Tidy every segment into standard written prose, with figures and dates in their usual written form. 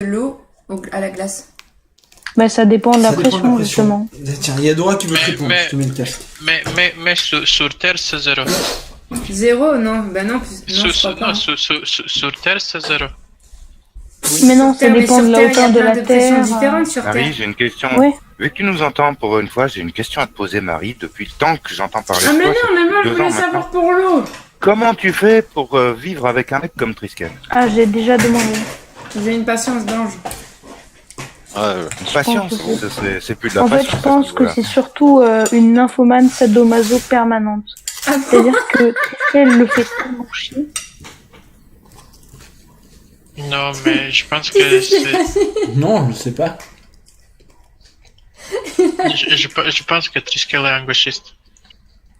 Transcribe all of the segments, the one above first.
l'eau à la glace? Bah, ça dépend de la Ça dépend de la pression, pression. justement. Tiens, il y a Dora qui veut te répondre, je te mets le casque. Mais sur Terre, c'est 0. 0? Non, bah non, je crois pas. Sur Terre, c'est 0. Mais non, ça Terre, mais dépend sur de la Terre, hauteur il y de a plein la de pressions Terre. différentes sur Marie, Terre. j'ai une question. Ouais. Vu que tu nous entends pour une fois, j'ai une question à te poser, Marie. Depuis le temps que j'entends parler Ah de mais toi, non, ça mais fait moi je 2 voulais ans savoir maintenant. pour l'eau. Comment tu fais pour vivre avec un mec comme Triskel? Ah, j'ai déjà demandé. J'ai une patience d'ange. Une patience, que c'est plus de la En fait, patience. je pense que c'est surtout une nymphomane sadomaso permanente. C'est-à-dire que elle le fait tellement chier. Non, mais je pense que c'est... Non, je sais pas. Je pense que Triskel est un gauchiste.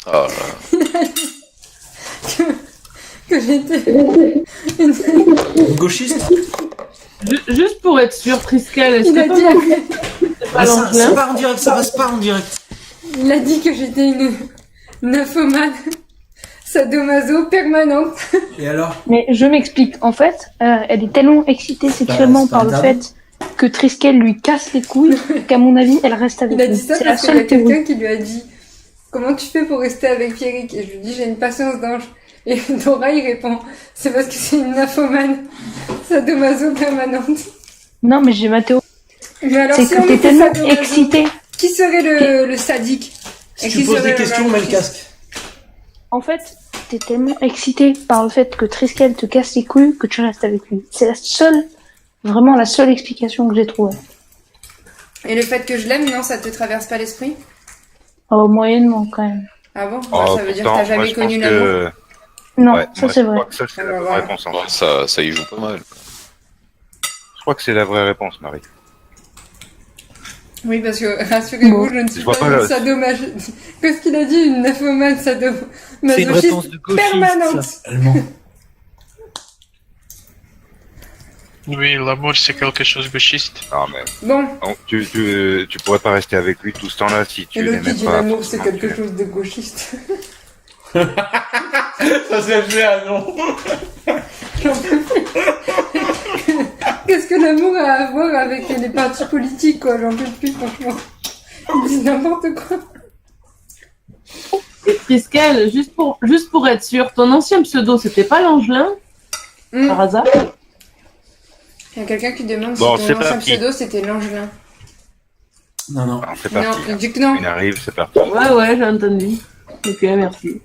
Oh là. Que j'étais... Gauchiste? Juste pour être sûr, Triskel, est-ce Il a que dit, toi, pas Ça, l'anglais c'est pas en direct, ça passe pas en direct. il a dit que j'étais une nymphomane sadomaso permanente. Et alors? Mais je m'explique. En fait, elle est tellement excitée sexuellement c'est pas par le interdit. fait que Triskel lui casse les couilles qu'à mon avis, elle reste avec Il a lui. dit ça C'est la parce qu'il y a seule théorie. quelqu'un qui lui a dit comment tu fais pour rester avec Pierrick? Et je lui dis j'ai une patience d'ange. Et Dora il répond c'est parce que c'est une nymphomane sadomaso permanente. Non, mais j'ai ma théorie. Mais alors C'est si que on t'es était tellement sadomaso, excité. qui serait le sadique? Si Et tu qui poses serait des le questions, mets le masochiste? casque. En fait, t'es tellement excité par le fait que Triskel te casse les couilles que tu restes avec lui. C'est vraiment la seule explication que j'ai trouvée. Et le fait que je l'aime, non, ça te traverse pas l'esprit? Oh, moyennement, quand même. Ah bon? Oh, Ça veut dire que pourtant, t'as jamais moi, je pense connu l'amour? que... Non, Ouais, ça moi, c'est je vrai. crois que ça, c'est Ah la bah bonne voilà. réponse. En fait. Ça y joue pas mal. Je crois que c'est la vraie réponse, Marie. Oui, parce que, rassurez-vous, Bon. je ne suis Je vois pas pas une le- sadomasochiste. Qu'est-ce qu'il a dit? Une nymphomane C'est une réponse sadomasochiste de gauchiste. permanente. Allemand. Oui, l'amour, c'est quelque chose de gauchiste. Non, mais Bon, non, tu pourrais pas rester avec lui tout ce temps-là si tu et l'autre l'aimais qui dit pas. l'amour, c'est forcément, quelque tu chose de gauchiste. Ça s'est fait, ah non. Qu'est-ce que l'amour a à voir avec les partis politiques, quoi? J'en peux plus, franchement. Ils disent n'importe quoi. Triskel, juste pour être sûr, ton ancien pseudo, c'était pas l'Angelin, par hasard? Il y a quelqu'un qui demande Bon, si c'est ton ancien parti. pseudo, c'était l'Angelin. Non, non. Alors, c'est Non, parti. il dit que non. Il arrive, c'est parti. Ouais, j'ai entendu. Ok, merci.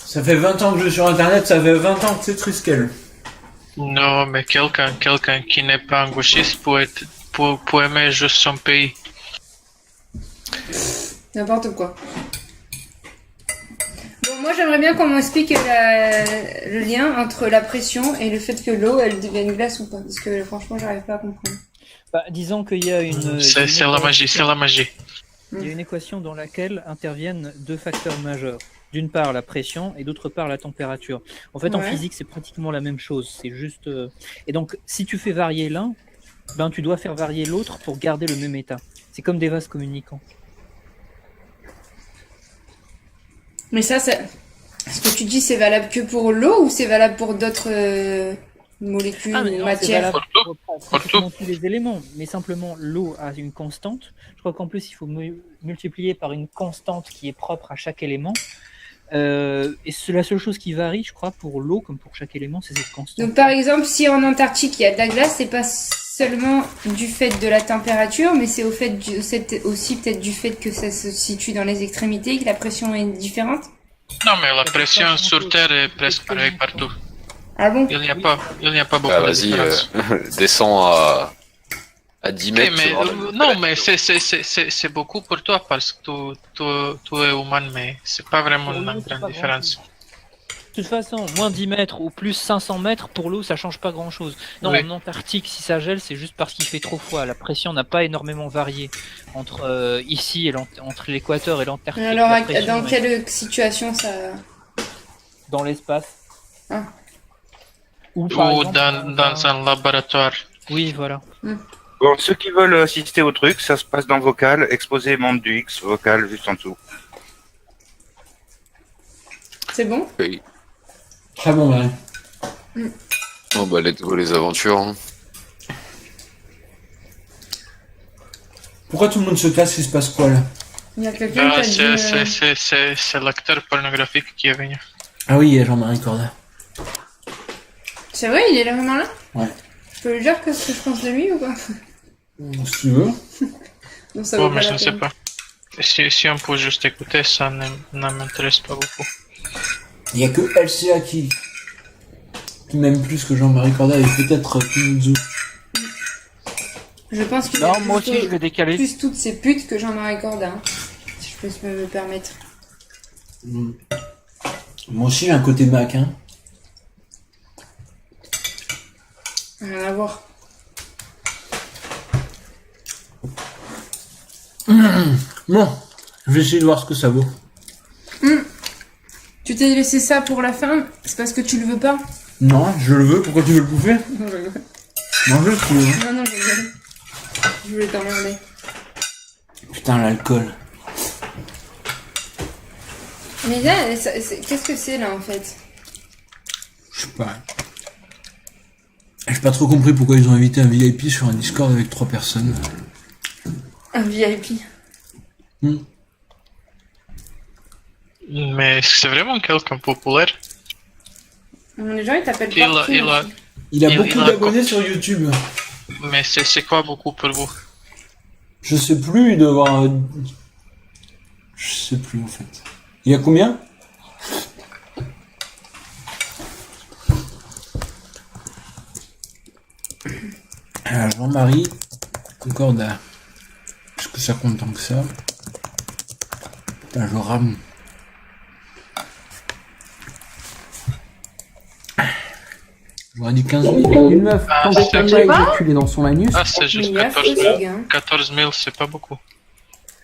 Ça fait 20 ans que je suis sur internet, ça fait 20 ans que c'est Triskel. Non, mais quelqu'un qui n'est pas un gauchiste peut aimer juste son pays. N'importe quoi. Bon, moi j'aimerais bien qu'on m'explique le lien entre la pression et le fait que l'eau elle devienne glace ou pas. Parce que franchement j'arrive pas à comprendre. Bah, disons qu'il y a une. C'est la magie, c'est la magie. Il y a une équation dans laquelle interviennent deux facteurs majeurs. D'une part la pression et d'autre part la température. En fait, en Ouais. physique, c'est pratiquement la même chose. C'est juste. Et donc, si tu fais varier l'un, ben tu dois faire varier l'autre pour garder le même état. C'est comme des vases communicants. Mais ça, ce que tu dis c'est valable que pour l'eau ou c'est valable pour d'autres molécules mais ou non, c'est matières? valable Pour pour pratiquement tous les éléments. Mais simplement, l'eau a une constante. Je crois qu'en plus, il faut multiplier par une constante qui est propre à chaque élément. Et c'est la seule chose qui varie, je crois, pour l'eau, comme pour chaque élément, c'est cette constante. Donc par exemple si en Antarctique il y a de la glace, c'est pas seulement du fait de la température, mais c'est c'est aussi peut-être du fait que ça se situe dans les extrémités, que la pression est différente. Non, mais la pression sur Terre est presque pareille partout. Ah bon? Il n'y a pas beaucoup Bah, de vas-y, différence. descends à 10 Ok, mètres. mais, tu vas voir. non, mais c'est beaucoup pour toi parce que tu es humain, mais c'est pas vraiment Pour une l'eau, c'est grande pas différence. De toute façon, moins 10 mètres ou plus 500 mètres, pour l'eau, ça change pas grand-chose. Non, Oui. en Antarctique, si ça gèle, c'est juste parce qu'il fait trop froid. La pression n'a pas énormément varié entre ici et entre l'équateur et l'Antarctique. Alors La pression dans est quelle situation ça... dans l'espace. Ah. Ou Ou par exemple, dans un laboratoire. Oui, voilà. Bon, ceux qui veulent assister au truc, ça se passe dans Vocal, exposé membre du X, Vocal juste en dessous. C'est bon? Oui. Très bon, Marie. Oh bah let's go les aventures. Hein. Pourquoi tout le monde se casse? Il se passe quoi là? Il y a quelqu'un Ah, qui a dit... c'est l'acteur pornographique qui est venu. Ah oui, il y a Jean-Marie Corda. C'est vrai, il est là vraiment là? Ouais. Je peux lui dire que ce que je pense de lui ou pas? Si tu veux. Non, ça vaut mais pas je la ne sais peine. pas. Si on peut juste écouter, ça ne m'intéresse pas beaucoup. Il y a que LCA qui m'aime plus que Jean-Marie Corda et peut-être Pinzu. Je pense qu'il Non, aime moi aussi, plutôt- je vais décaler. plus toutes ces putes que Jean-Marie Corda, hein, si je peux me permettre. Moi aussi, j'ai un côté Mac, hein. Rien à voir. Bon, je vais essayer de voir ce que ça vaut. Tu t'es laissé ça pour la fin? C'est parce que tu le veux pas? Non, je le veux, pourquoi tu veux le bouffer? Non, je rigole. Mange-le, tu veux. Non, je rigole. Je voulais t'emmerder. Putain, l'alcool. Mais là, qu'est-ce que c'est là en fait? Je sais pas. J'ai pas trop compris pourquoi ils ont invité un VIP sur un Discord avec 3 personnes. Un VIP. Mais c'est vraiment quelqu'un populaire. Les gens ils t'appellent Il a- partout. il a- aussi. Il a Il- beaucoup il a d'abonnés sur YouTube. Mais c'est quoi beaucoup pour vous? Je sais plus, il doit avoir... Je sais plus en fait. Il y a combien? Alors, Jean-Marie Corda. Est-ce que ça compte tant que ça? Putain, je rame. J'aurais dit 15 000. Une meuf, Ah, quand c'est quelqu'un ça. va éjaculer dans son anus, Ah, c'est juste Mais il y a 14 feu, 000. ce gars. 14 000, c'est pas beaucoup.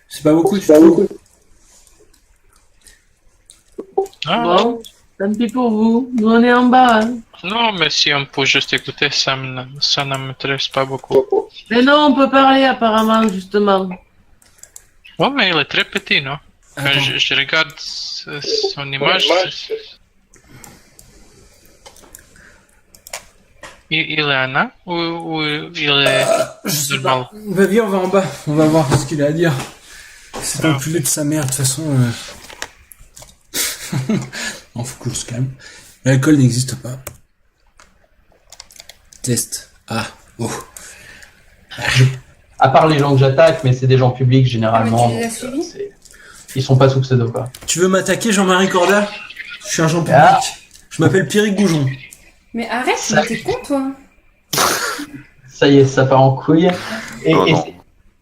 C'est pas beaucoup, c'est pas beaucoup. Ah, Bon, tant pis pour vous. Nous, on est en bas. Hein. non, mais si on peut juste écouter, ça ne m'intéresse pas beaucoup. Mais non, on peut parler apparemment, justement. Ouais, mais il est très petit, non? Quand Attends. je regarde son image, il est un nain ou il est Je sais normal? pas. Vas-y, on va en bas. On va voir ce qu'il a à dire. C'est un enculé de sa mère, de toute façon. Non, faut que je se calme. L'alcool n'existe pas. Test. Ah. Oh. à part les gens que j'attaque, mais c'est des gens publics généralement. Ah, mais tu les as donc, suivis ils sont pas sous pseudo, quoi. Tu veux m'attaquer, Jean-Marie Corda? Je suis un Jean public. Ah. Je m'appelle Pierrick Goujon. Mais arrête, Ça- mais t'es con toi. Ça y est, ça part en couille. Et, Oh et non. c'est-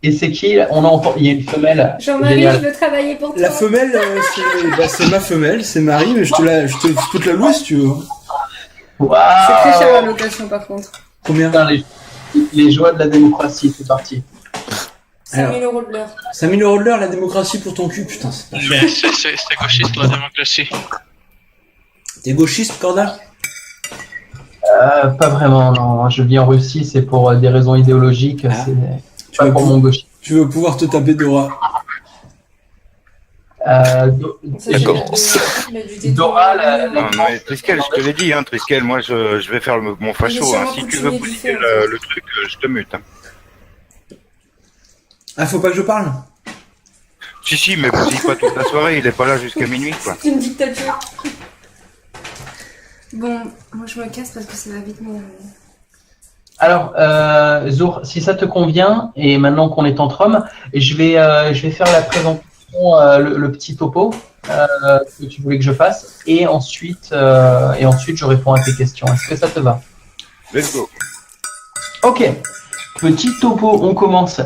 et c'est qui on a il y a une femelle. Jean-Marie, je géniale. veux travailler pour toi. La femelle, c'est ma femelle, c'est Marie, mais je peux te la louer si tu veux. Waouh. C'est très cher la location par contre. Combien? Putain, les joies de la démocratie, c'est parti. 5 000 euros de l'heure. 5 000 euros de l'heure, la démocratie pour ton cul, putain, c'est pas cher. Mais c'est gauchiste la démocratie. T'es gauchiste, Corda? Pas vraiment, non. Je vis en Russie, c'est pour des raisons idéologiques. Ah. C'est Tu pas veux, pour mon gauche. tu veux pouvoir te taper Dora? Ça, j'ai D'accord. il a dû détourner Dora, le- Non, non, mais Triskel, je te l'ai dit, hein, Triskel, moi je vais faire mon facho. sûrement Hein. Si tu veux coutumier du bouger fait, le truc, je te mute. Hein. Ah, faut pas que je parle? Si, mais bousille pas toute la soirée, il est pas là jusqu'à minuit, quoi. C'est une dictature. Bon, moi je me casse parce que ça va vite m'énerver. Alors, Zour, si ça te convient, et maintenant qu'on est entre hommes, je vais faire la présentation, le petit topo que tu voulais que je fasse, et ensuite je réponds à tes questions. Est-ce que ça te va? Let's go. Ok, petit topo, on commence.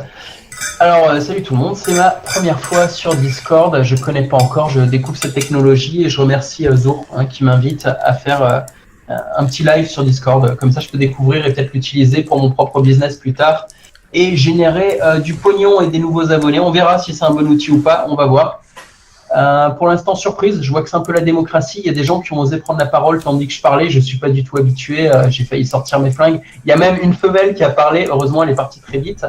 Alors, salut tout le monde, c'est ma première fois sur Discord, je connais pas encore, je découvre cette technologie et je remercie Zour qui m'invite à faire un petit live sur Discord, comme ça je peux découvrir et peut-être l'utiliser pour mon propre business plus tard et générer du pognon et des nouveaux abonnés. On verra si c'est un bon outil ou pas, on va voir. Pour l'instant, surprise, je vois que c'est un peu la démocratie. Il y a des gens qui ont osé prendre la parole tandis que je parlais. Je suis pas du tout habitué. J'ai failli sortir mes flingues. Il y a même une femelle qui a parlé. Heureusement, elle est partie très vite.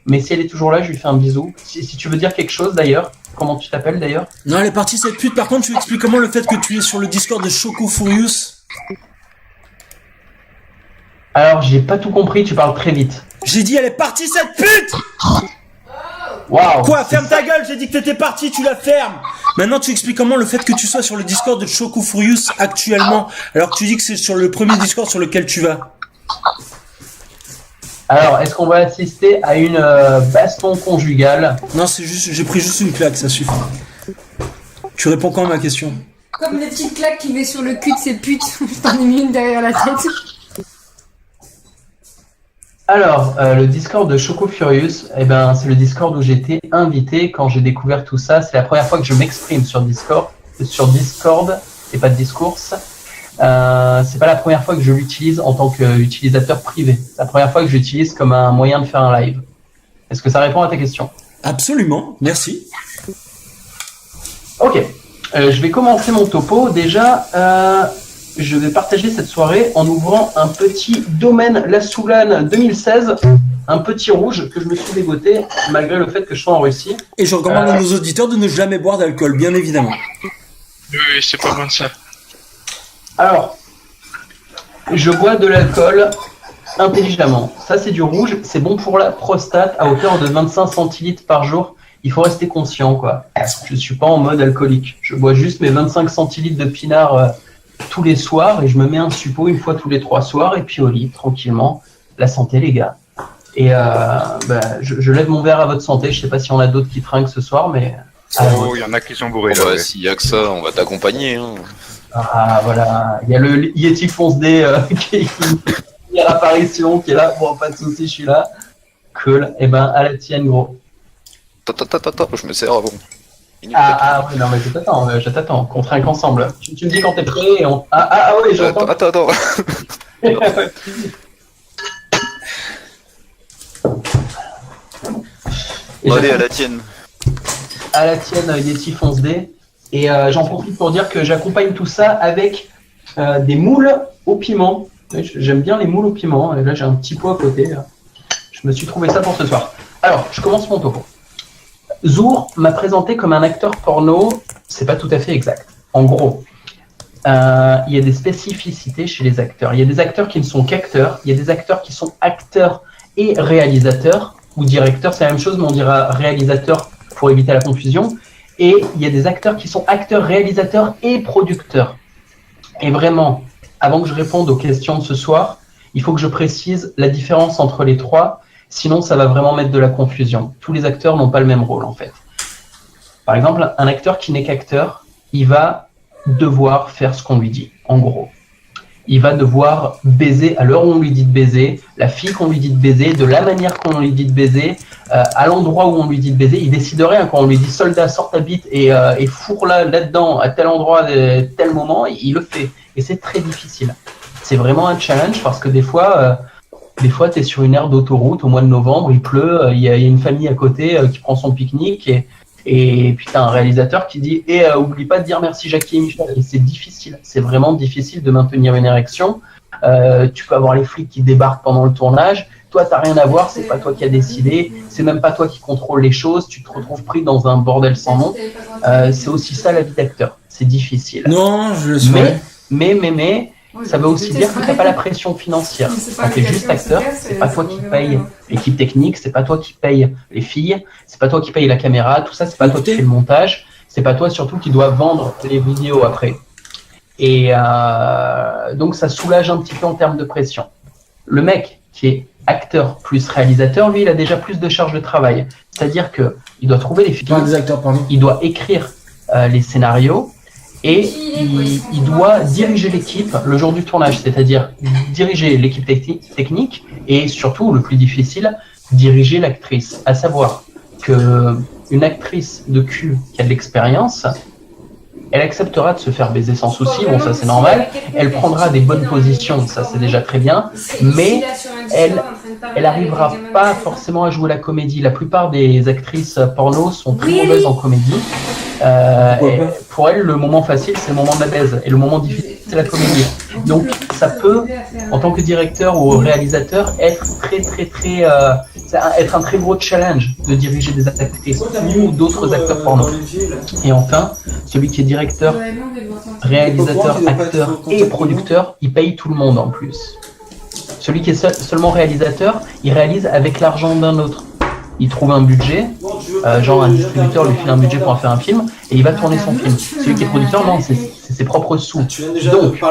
Mais si elle est toujours là, je lui fais un bisou. Si tu veux dire quelque chose d'ailleurs, comment tu t'appelles d'ailleurs? Non, elle est partie cette pute. Par contre, tu expliques comment le fait que tu es sur le Discord de Choco Furious? Alors, j'ai pas tout compris. Tu parles très vite. J'ai dit, elle est partie cette pute! Waouh. Quoi? Ferme ta gueule, j'ai dit que t'étais parti, tu la fermes. Maintenant, tu expliques comment le fait que tu sois sur le Discord de Choco Furious actuellement, alors que tu dis que c'est sur le premier Discord sur lequel tu vas. Alors, est-ce qu'on va assister à une baston conjugale? Non, c'est juste, j'ai pris juste une claque, ça suffit. Tu réponds quand à ma question? Comme les petites claques qu'il met sur le cul de ces putes, je t'en ai mis une derrière la tête. Alors, le Discord de Choco Furious, eh ben, c'est le Discord où j'étais invité quand j'ai découvert tout ça. C'est la première fois que je m'exprime sur Discord, et pas de discours. C'est pas la première fois que je l'utilise en tant qu'utilisateur privé. C'est la première fois que j'utilise comme un moyen de faire un live. Est-ce que ça répond à ta question? Absolument, merci. Ok, je vais commencer mon topo. Déjà, je vais partager cette soirée en ouvrant un petit domaine La Soulane 2016, un petit rouge que je me suis dégoté malgré le fait que je sois en Russie. Et je recommande à nos auditeurs de ne jamais boire d'alcool, bien évidemment. Oui, c'est pas bon ça. Alors, je bois de l'alcool intelligemment. Ça, c'est du rouge. C'est bon pour la prostate à hauteur de 25 centilitres par jour. Il faut rester conscient, quoi. Je suis pas en mode alcoolique. Je bois juste mes 25 centilitres de pinard tous les soirs et je me mets un suppo une fois tous les 3 soirs et puis au lit, tranquillement. La santé, les gars. Et je lève mon verre à votre santé. Je sais pas si on a d'autres qui trinquent ce soir, mais... Oh, il y en a qui sont bourrés là. Bah, s'il y a que ça, on va t'accompagner. Hein. Ah, voilà. Il y a le Yeti Fonce D qui est à l'apparition, qui est là. Bon, pas de soucis, je suis là. Cool. Et ben, à la tienne, gros. Attends, je me sers avant. Oui, non, mais je t'attends. Qu'on trinque ensemble. Tu me dis quand t'es prêt et on... oui, j'entends. Attends. Allez, à la tienne. À la tienne, Yeti Fonce D. Et j'en profite pour dire que j'accompagne tout ça avec des moules au piment. J'aime bien les moules au piment. Et là, j'ai un petit pot à côté. Je me suis trouvé ça pour ce soir. Alors, je commence mon topo. Zour m'a présenté comme un acteur porno. C'est pas tout à fait exact. En gros, il y a des spécificités chez les acteurs. Il y a des acteurs qui ne sont qu'acteurs. Il y a des acteurs qui sont acteurs et réalisateurs. Ou directeurs, c'est la même chose, mais on dira réalisateur pour éviter la confusion. Et il y a des acteurs qui sont acteurs, réalisateurs et producteurs. Et vraiment, avant que je réponde aux questions de ce soir, il faut que je précise la différence entre les trois, sinon ça va vraiment mettre de la confusion. Tous les acteurs n'ont pas le même rôle en fait. Par exemple, un acteur qui n'est qu'acteur, il va devoir faire ce qu'on lui dit, en gros. Il va devoir baiser à l'heure où on lui dit de baiser, la fille qu'on lui dit de baiser, de la manière qu'on lui dit de baiser, à l'endroit où on lui dit de baiser. Il déciderait, quand on lui dit soldat, sors ta bite et fourre là-dedans, à tel endroit, tel moment, il le fait. Et c'est très difficile. C'est vraiment un challenge parce que des fois tu es sur une aire d'autoroute au mois de novembre, il pleut, il y a une famille à côté qui prend son pique-nique et puis tu as un réalisateur qui dit « oublie pas de dire merci Jackie et Michel ». Et c'est difficile, c'est vraiment difficile de maintenir une érection. Tu peux avoir les flics qui débarquent pendant le tournage. Toi, t'as rien à voir, c'est pas toi qui as décidé, c'est même pas toi qui contrôle les choses, tu te retrouves pris dans un bordel sans nom. C'est aussi ça la vie d'acteur, c'est difficile. Non, je le sais. Mais, ça veut aussi dire que t'as pas la pression financière. Quand t'es juste acteur, c'est pas toi qui paye l'équipe technique, c'est pas toi qui paye les filles, c'est pas toi qui paye la caméra, tout ça, c'est pas toi qui fais le montage, c'est pas toi surtout qui doit vendre les vidéos après. Et donc ça soulage un petit peu en termes de pression. Le mec qui est acteur plus réalisateur, lui, il a déjà plus de charge de travail. C'est-à-dire que il doit trouver les filles, il doit écrire les scénarios et il doit diriger l'équipe le jour du tournage, c'est-à-dire diriger l'équipe technique et surtout, le plus difficile, diriger l'actrice. À savoir que une actrice de cul qui a de l'expérience, elle acceptera de se faire baiser sans souci, bon ça c'est normal, elle prendra des bonnes positions, ça c'est déjà très bien, mais elle n'arrivera pas forcément à jouer la comédie. La plupart des actrices porno sont très mauvaises en comédie. Pour elle, le moment facile c'est le moment de la baise, et le moment difficile c'est la comédie. Donc ça peut, en tant que directeur ou réalisateur, être être un très gros challenge de diriger des actrices ou d'autres acteurs porno. Et enfin, celui qui est directeur, réalisateur, acteur et producteur, il paye tout le monde en plus. Celui qui est seulement réalisateur, il réalise avec l'argent d'un autre. il trouve un budget, genre un distributeur lui file un budget pour en faire un film, et il va tourner son film. Celui qui est producteur, non, c'est ses propres sous. Donc,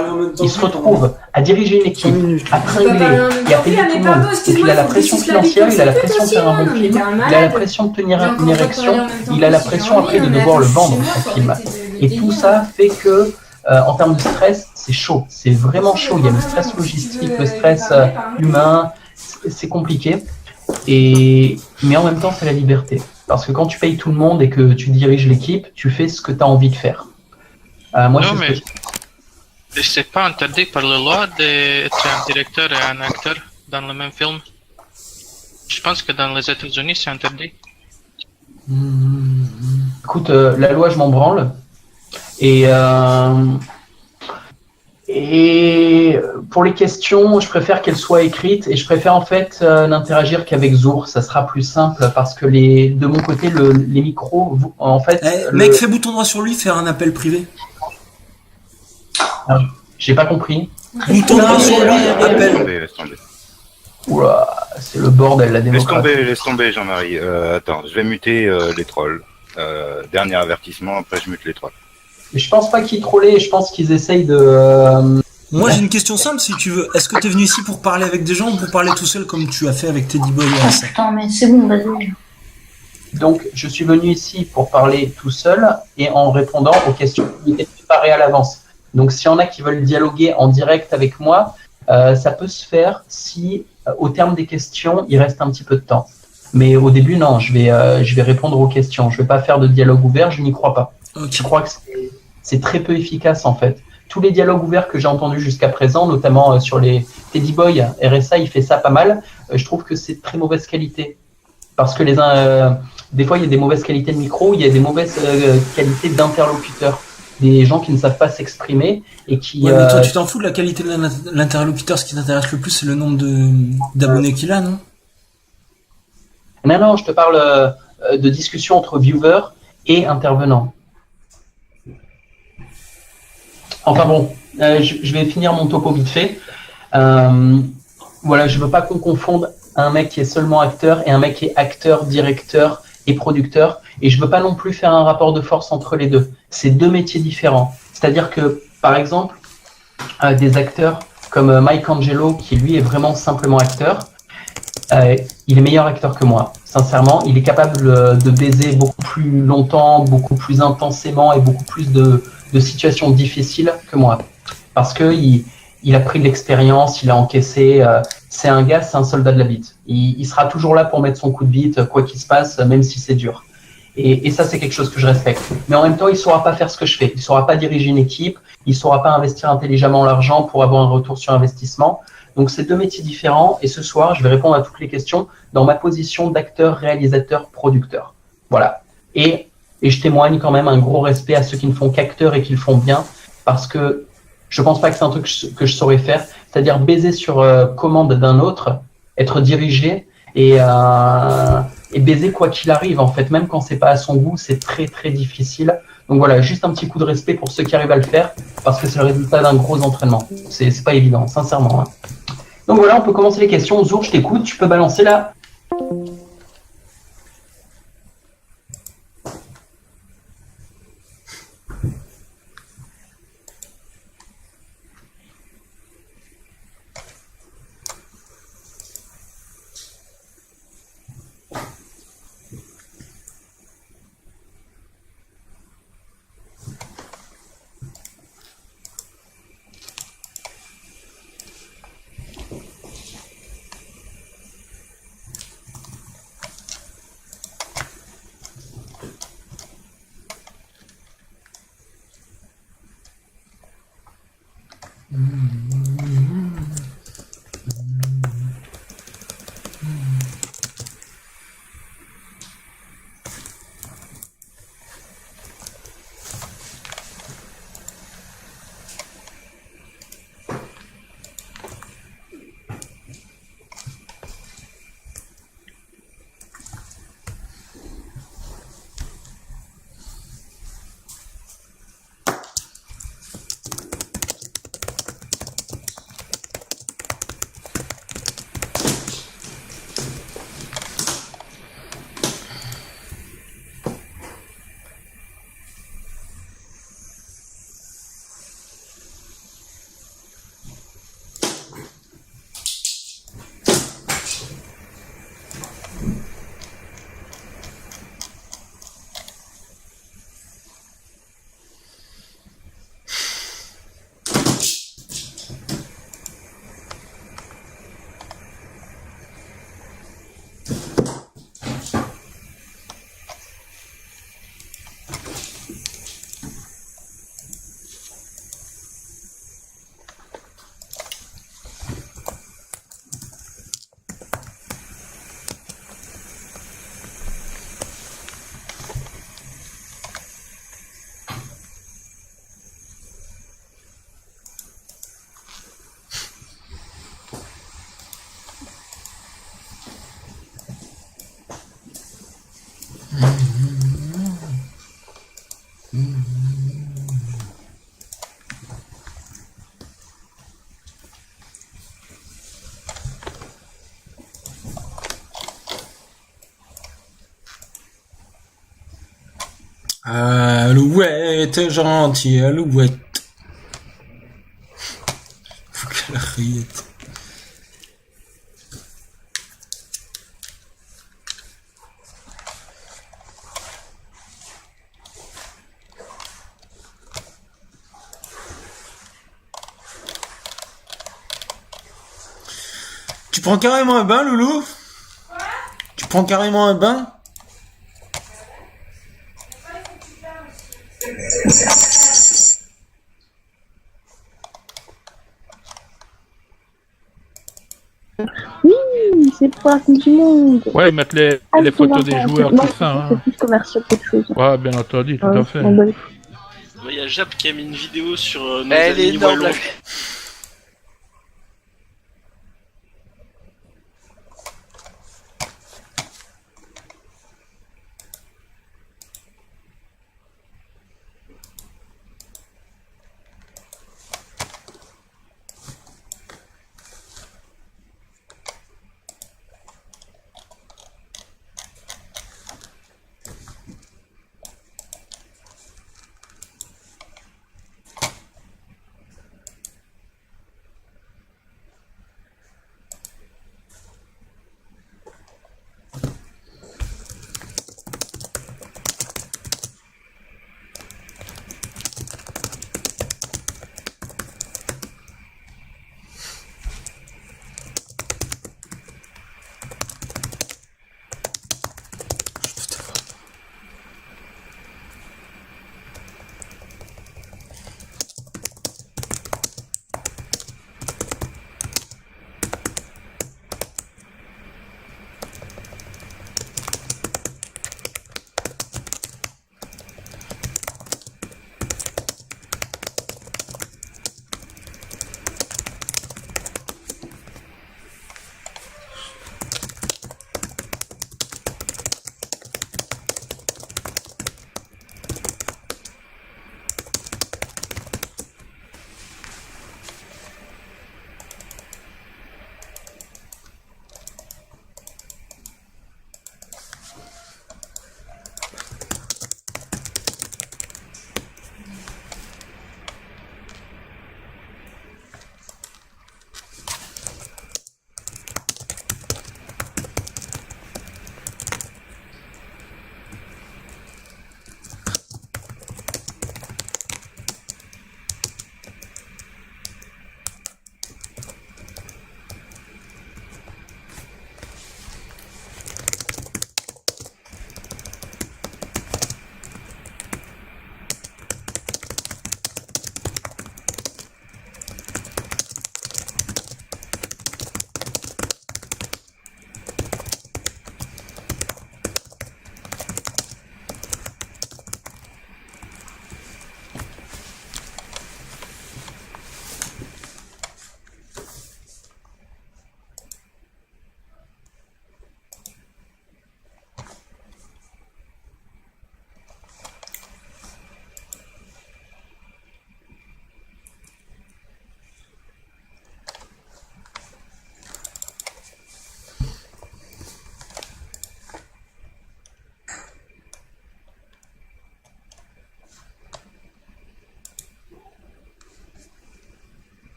il se retrouve à diriger une équipe, à tringler et à payer tout le monde. Donc, il a la pression financière, il a la pression de faire un bon film, il a la pression de tenir une érection, il a la pression après de devoir le vendre, son film. Et tout ça fait que, en termes de stress, c'est chaud, c'est vraiment chaud. Il y a le stress logistique, le stress humain, c'est compliqué. Mais en même temps, c'est la liberté. Parce que quand tu payes tout le monde et que tu diriges l'équipe, tu fais ce que tu as envie de faire. Moi, Non, c'est mais ce que c'est pas interdit par la loi d'être un directeur et un acteur dans le même film. Je pense que dans les États-Unis, c'est interdit. Écoute, la loi, je m'en branle. Et pour les questions, je préfère qu'elles soient écrites et je préfère en fait n'interagir qu'avec Zour. Ça sera plus simple parce que de mon côté, les micros, en fait. Mec, fais bouton droit sur lui, faire un appel privé. J'ai pas compris. Bouton droit sur lui, appel. Laisse tomber. Oula, c'est le bordel, la démocratie. Laisse tomber, Jean-Marie. Attends, je vais muter les trolls. Dernier avertissement, après je mute les trolls. Mais je pense pas qu'ils trollaient, je pense qu'ils essayent de... Moi j'ai une question simple si tu veux. Est-ce que t'es venu ici pour parler avec des gens ou pour parler tout seul comme tu as fait avec Teddy Boy et Asa? Putain, mais c'est bon, vas-y. Donc, je suis venu ici pour parler tout seul et en répondant aux questions qui étaient préparées à l'avance. Donc, s'il y en a qui veulent dialoguer en direct avec moi, ça peut se faire si, au terme des questions, il reste un petit peu de temps. Mais au début, non, je vais répondre aux questions. Je vais pas faire de dialogue ouvert, je n'y crois pas. Okay. Je crois que c'est très peu efficace, en fait. Tous les dialogues ouverts que j'ai entendus jusqu'à présent, notamment sur les Teddy Boy, RSA, il fait ça pas mal. Je trouve que c'est de très mauvaise qualité. Parce que des fois, il y a des mauvaises qualités de micro, il y a des mauvaises qualités d'interlocuteurs. Des gens qui ne savent pas s'exprimer et qui... Ouais, mais toi, tu t'en fous de la qualité de l'interlocuteur. Ce qui t'intéresse le plus, c'est le nombre d'abonnés qu'il a, non? Non, je te parle de discussion entre viewers et intervenants. Enfin bon, je vais finir mon topo vite fait. Voilà, je veux pas qu'on confonde un mec qui est seulement acteur et un mec qui est acteur, directeur et producteur. Et je veux pas non plus faire un rapport de force entre les deux. C'est deux métiers différents. C'est-à-dire que, par exemple, des acteurs comme Mike Angelo, qui lui est vraiment simplement acteur, il est meilleur acteur que moi. Sincèrement, il est capable de baiser beaucoup plus longtemps, beaucoup plus intensément et beaucoup plus de situations difficiles que moi. Parce que il a pris de l'expérience, il a encaissé. C'est un gars, c'est un soldat de la bite. Il sera toujours là pour mettre son coup de bite, quoi qu'il se passe, même si c'est dur. Et ça, c'est quelque chose que je respecte. Mais en même temps, il saura pas faire ce que je fais. Il saura pas diriger une équipe. Il saura pas investir intelligemment l'argent pour avoir un retour sur investissement. Donc, c'est deux métiers différents. Et ce soir, je vais répondre à toutes les questions dans ma position d'acteur, réalisateur, producteur. Voilà. Et je témoigne quand même un gros respect à ceux qui ne font qu'acteurs et qui le font bien, parce que je pense pas que c'est un truc que je saurais faire. C'est-à-dire baiser sur commande d'un autre, être dirigé et baiser quoi qu'il arrive, en fait. Même quand c'est pas à son goût, c'est très, très difficile. Donc voilà, juste un petit coup de respect pour ceux qui arrivent à le faire, parce que c'est le résultat d'un gros entraînement. C'est pas évident, sincèrement. Hein. Donc voilà, on peut commencer les questions. Zour, je t'écoute, tu peux balancer là. Alouette, gentille alouette. Faut qu'elle rillette. Tu prends carrément un bain, Loulou? Tu prends carrément un bain? Oui, c'est pour la fin du monde. Ouais, mettre les photos des joueurs, tout ça. Hein. C'est plus commercial qu'autre chose. Ouais, bien entendu, tout à fait. Il y a Jap qui a mis une vidéo sur nos Elle est amis énorme, wallons.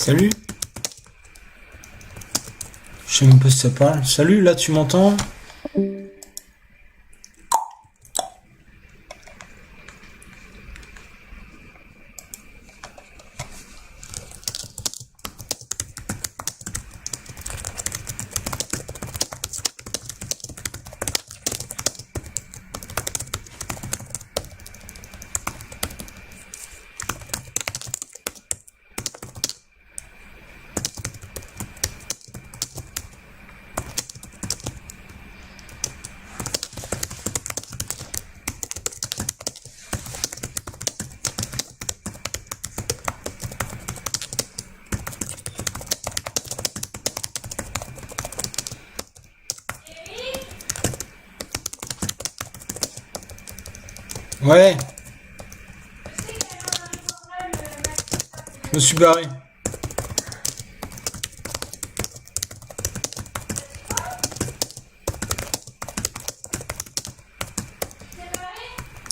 Salut. Je sais même pas si ça parle. Salut, là, tu m'entends? Ouais. Je me suis barré.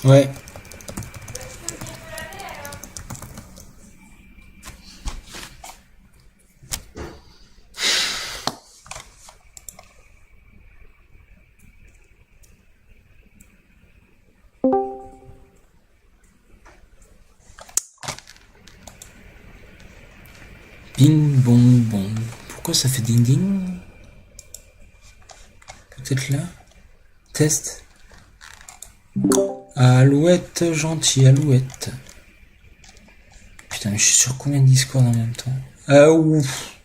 Ouais. Bing bong bong. Pourquoi ça fait ding ding? Peut-être là. Test. Alouette, gentil, alouette. Putain, mais je suis sur combien de Discord en même temps? Ouf.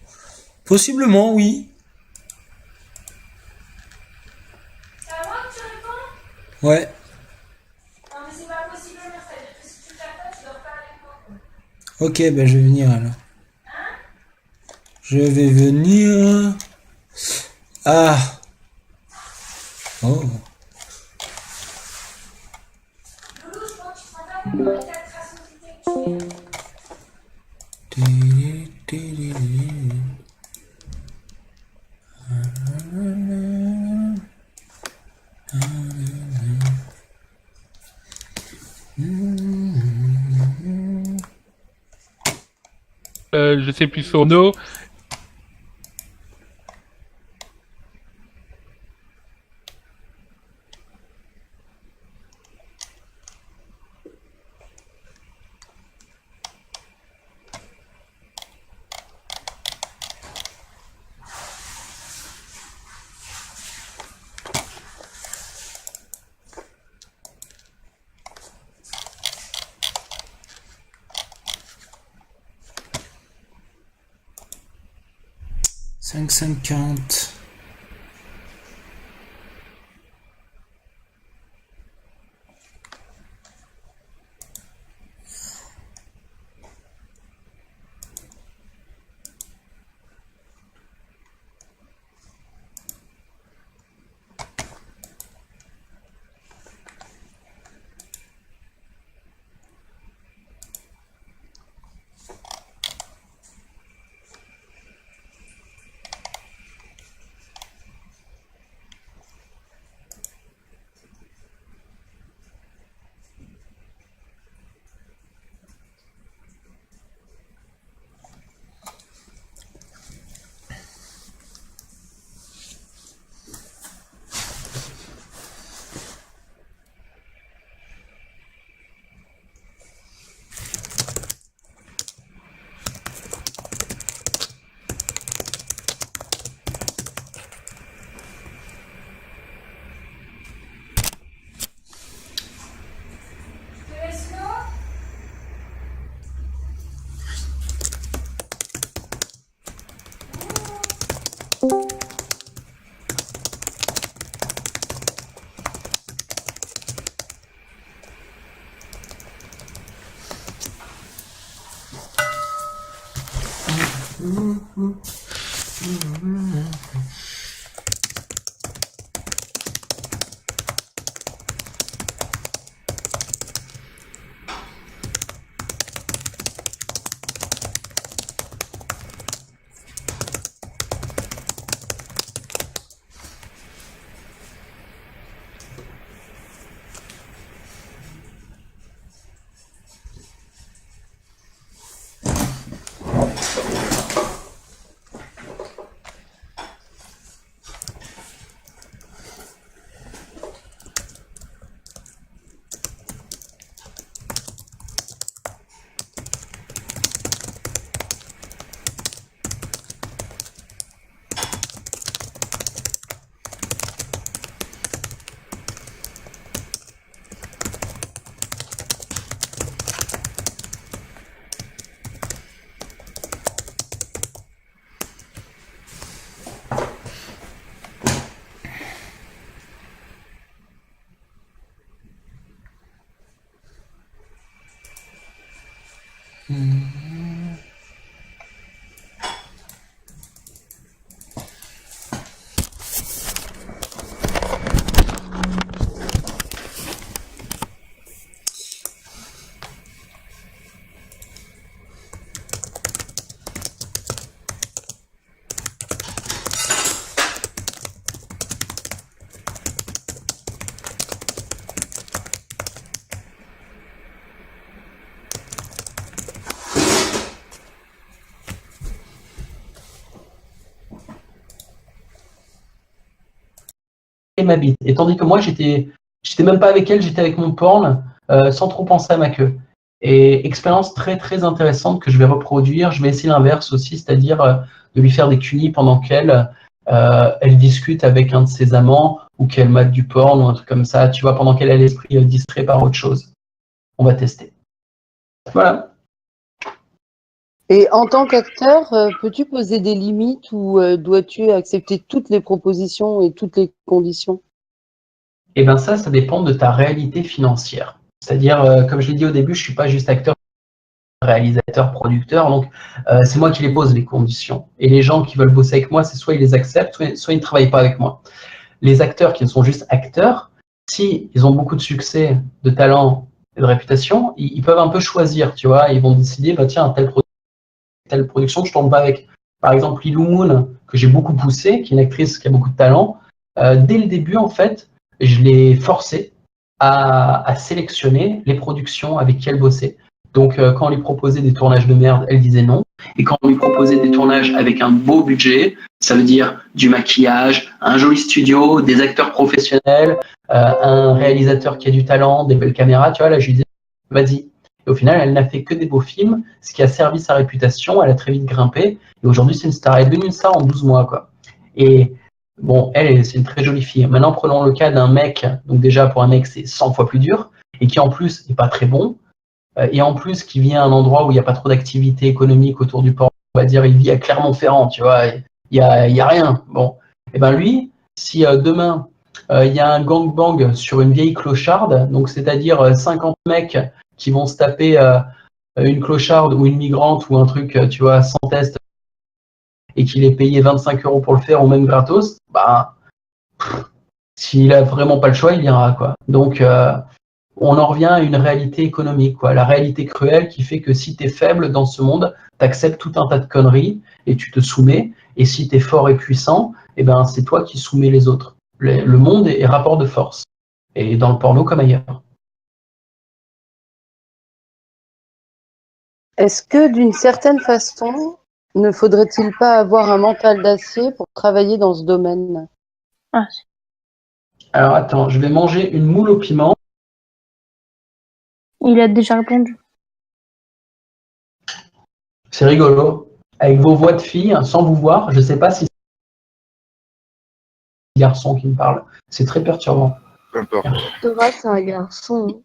Possiblement, oui. C'est à moi que tu réponds? Ouais. Non, mais c'est pas possible, c'est-à-dire que si tu tapes pas, tu dors pas avec moi. Ok, ben je vais venir alors. Je vais venir. Ah. Oh. Loulou, je pense que tu te rends pas compte de l'état de crassosité que tu es. Je sais plus son nom. Cinq 50. ma bite. Et tandis que moi, j'étais même pas avec elle, j'étais avec mon porn, sans trop penser à ma queue. Et expérience très très intéressante que je vais reproduire. Je vais essayer l'inverse aussi, c'est-à-dire de lui faire des cunis pendant qu'elle elle discute avec un de ses amants ou qu'elle mate du porn ou un truc comme ça, tu vois, pendant qu'elle a l'esprit distrait par autre chose. On va tester. Voilà. Et en tant qu'acteur, peux-tu poser des limites ou dois-tu accepter toutes les propositions et toutes les conditions? Eh bien ça dépend de ta réalité financière. C'est-à-dire, comme je l'ai dit au début, je ne suis pas juste acteur, réalisateur, producteur, donc c'est moi qui les pose les conditions. Et les gens qui veulent bosser avec moi, c'est soit ils les acceptent, soit ils ne travaillent pas avec moi. Les acteurs qui sont juste acteurs, si ils ont beaucoup de succès, de talent et de réputation, ils peuvent un peu choisir, tu vois, ils vont décider, bah tiens, telle production, je ne tourne pas avec. Par exemple, Lilou Moon, que j'ai beaucoup poussé, qui est une actrice qui a beaucoup de talent, dès le début, en fait, je l'ai forcée à sélectionner les productions avec qui elle bossait. Donc, quand on lui proposait des tournages de merde, elle disait non. Et quand on lui proposait des tournages avec un beau budget, ça veut dire du maquillage, un joli studio, des acteurs professionnels, un réalisateur qui a du talent, des belles caméras, tu vois, là, je lui disais, vas-y. Et au final, elle n'a fait que des beaux films, ce qui a servi sa réputation, elle a très vite grimpé. Et aujourd'hui, c'est une star. Elle est devenue une star en 12 mois, quoi. Et bon, elle, c'est une très jolie fille. Maintenant, prenons le cas d'un mec. Donc déjà, pour un mec, c'est 100 fois plus dur. Et qui, en plus, n'est pas très bon. Et en plus, qui vient à un endroit où il n'y a pas trop d'activité économique autour du port. On va dire, il vit à Clermont-Ferrand, tu vois. Il y a rien. Bon. Et ben lui, si demain, il y a un gangbang sur une vieille clocharde, donc c'est-à-dire 50 mecs qui vont se taper une clocharde ou une migrante ou un truc, tu vois, sans test, et qu'il est payé 25 € pour le faire ou même gratos, bah, s'il a vraiment pas le choix, il ira, quoi. Donc, on en revient à une réalité économique, quoi. La réalité cruelle qui fait que si tu es faible dans ce monde, tu acceptes tout un tas de conneries et tu te soumets. Et si tu es fort et puissant, eh ben, c'est toi qui soumets les autres. Le monde est rapport de force. Et dans le porno comme ailleurs. Est-ce que d'une certaine façon, ne faudrait-il pas avoir un mental d'acier pour travailler dans ce domaine? Alors attends, je vais manger une moule au piment. Il a déjà répondu. C'est rigolo. Avec vos voix de filles, sans vous voir, je ne sais pas si c'est un garçon qui me parle. C'est très perturbant. Peu importe. Thomas, c'est un garçon.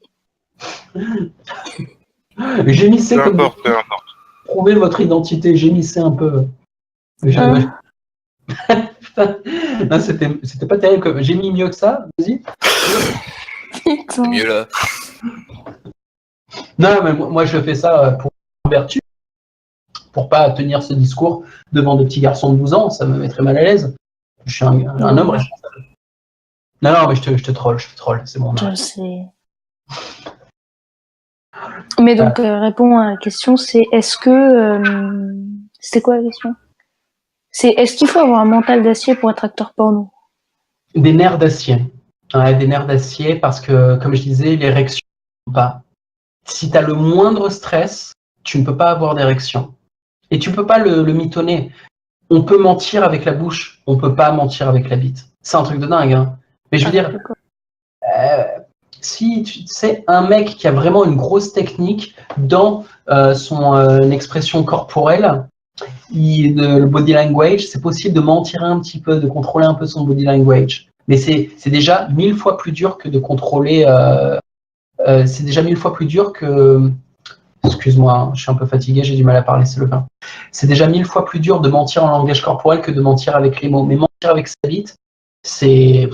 Gémissez Peu comme importe, peu importe. prouvez votre identité, gémissez un peu. Putain. Non, c'était pas terrible. J'ai mis mieux que ça, vas-y. C'est mieux là. Non, mais moi je fais ça pour vertu, pour pas tenir ce discours devant des petits garçons de 12 ans, ça me mettrait mal à l'aise. Je suis un homme responsable. Non, mais je te troll, c'est bon. Je sais. Mais donc, réponds à la question, c'est est-ce que... c'était quoi la question? C'est est-ce qu'il faut avoir un mental d'acier pour être acteur porno? Des nerfs d'acier. Ouais, des nerfs d'acier parce que, comme je disais, l'érection, pas. Si tu as le moindre stress, tu ne peux pas avoir d'érection. Et tu peux pas le mitonner. On peut mentir avec la bouche, on peut pas mentir avec la bite. C'est un truc de dingue, hein. Mais je veux dire, si tu sais, un mec qui a vraiment une grosse technique dans son expression corporelle, le body language, c'est possible de mentir un petit peu, de contrôler un peu son body language. Mais c'est déjà 1000 fois plus dur que de contrôler. C'est déjà 1000 fois plus dur que. Excuse-moi, hein, je suis un peu fatigué, j'ai du mal à parler, c'est le vin. C'est déjà 1000 fois plus dur de mentir en langage corporel que de mentir avec les mots. Mais mentir avec sa bite, c'est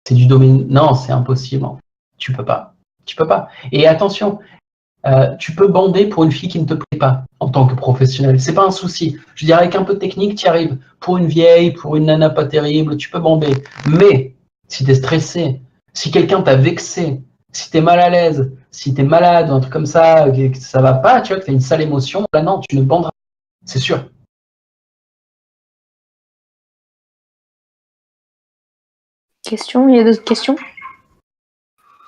du domaine. Non, c'est impossible. En fait. Tu peux pas. Et attention, tu peux bander pour une fille qui ne te plaît pas en tant que professionnel. C'est pas un souci. Je veux dire, avec un peu de technique, tu y arrives. Pour une vieille, pour une nana pas terrible, tu peux bander. Mais si tu es stressé, si quelqu'un t'a vexé, si tu es mal à l'aise, si tu es malade, un truc comme ça, que ça va pas, tu vois, que tu as une sale émotion, là non, tu ne banderas pas. C'est sûr. Question, il y a d'autres questions?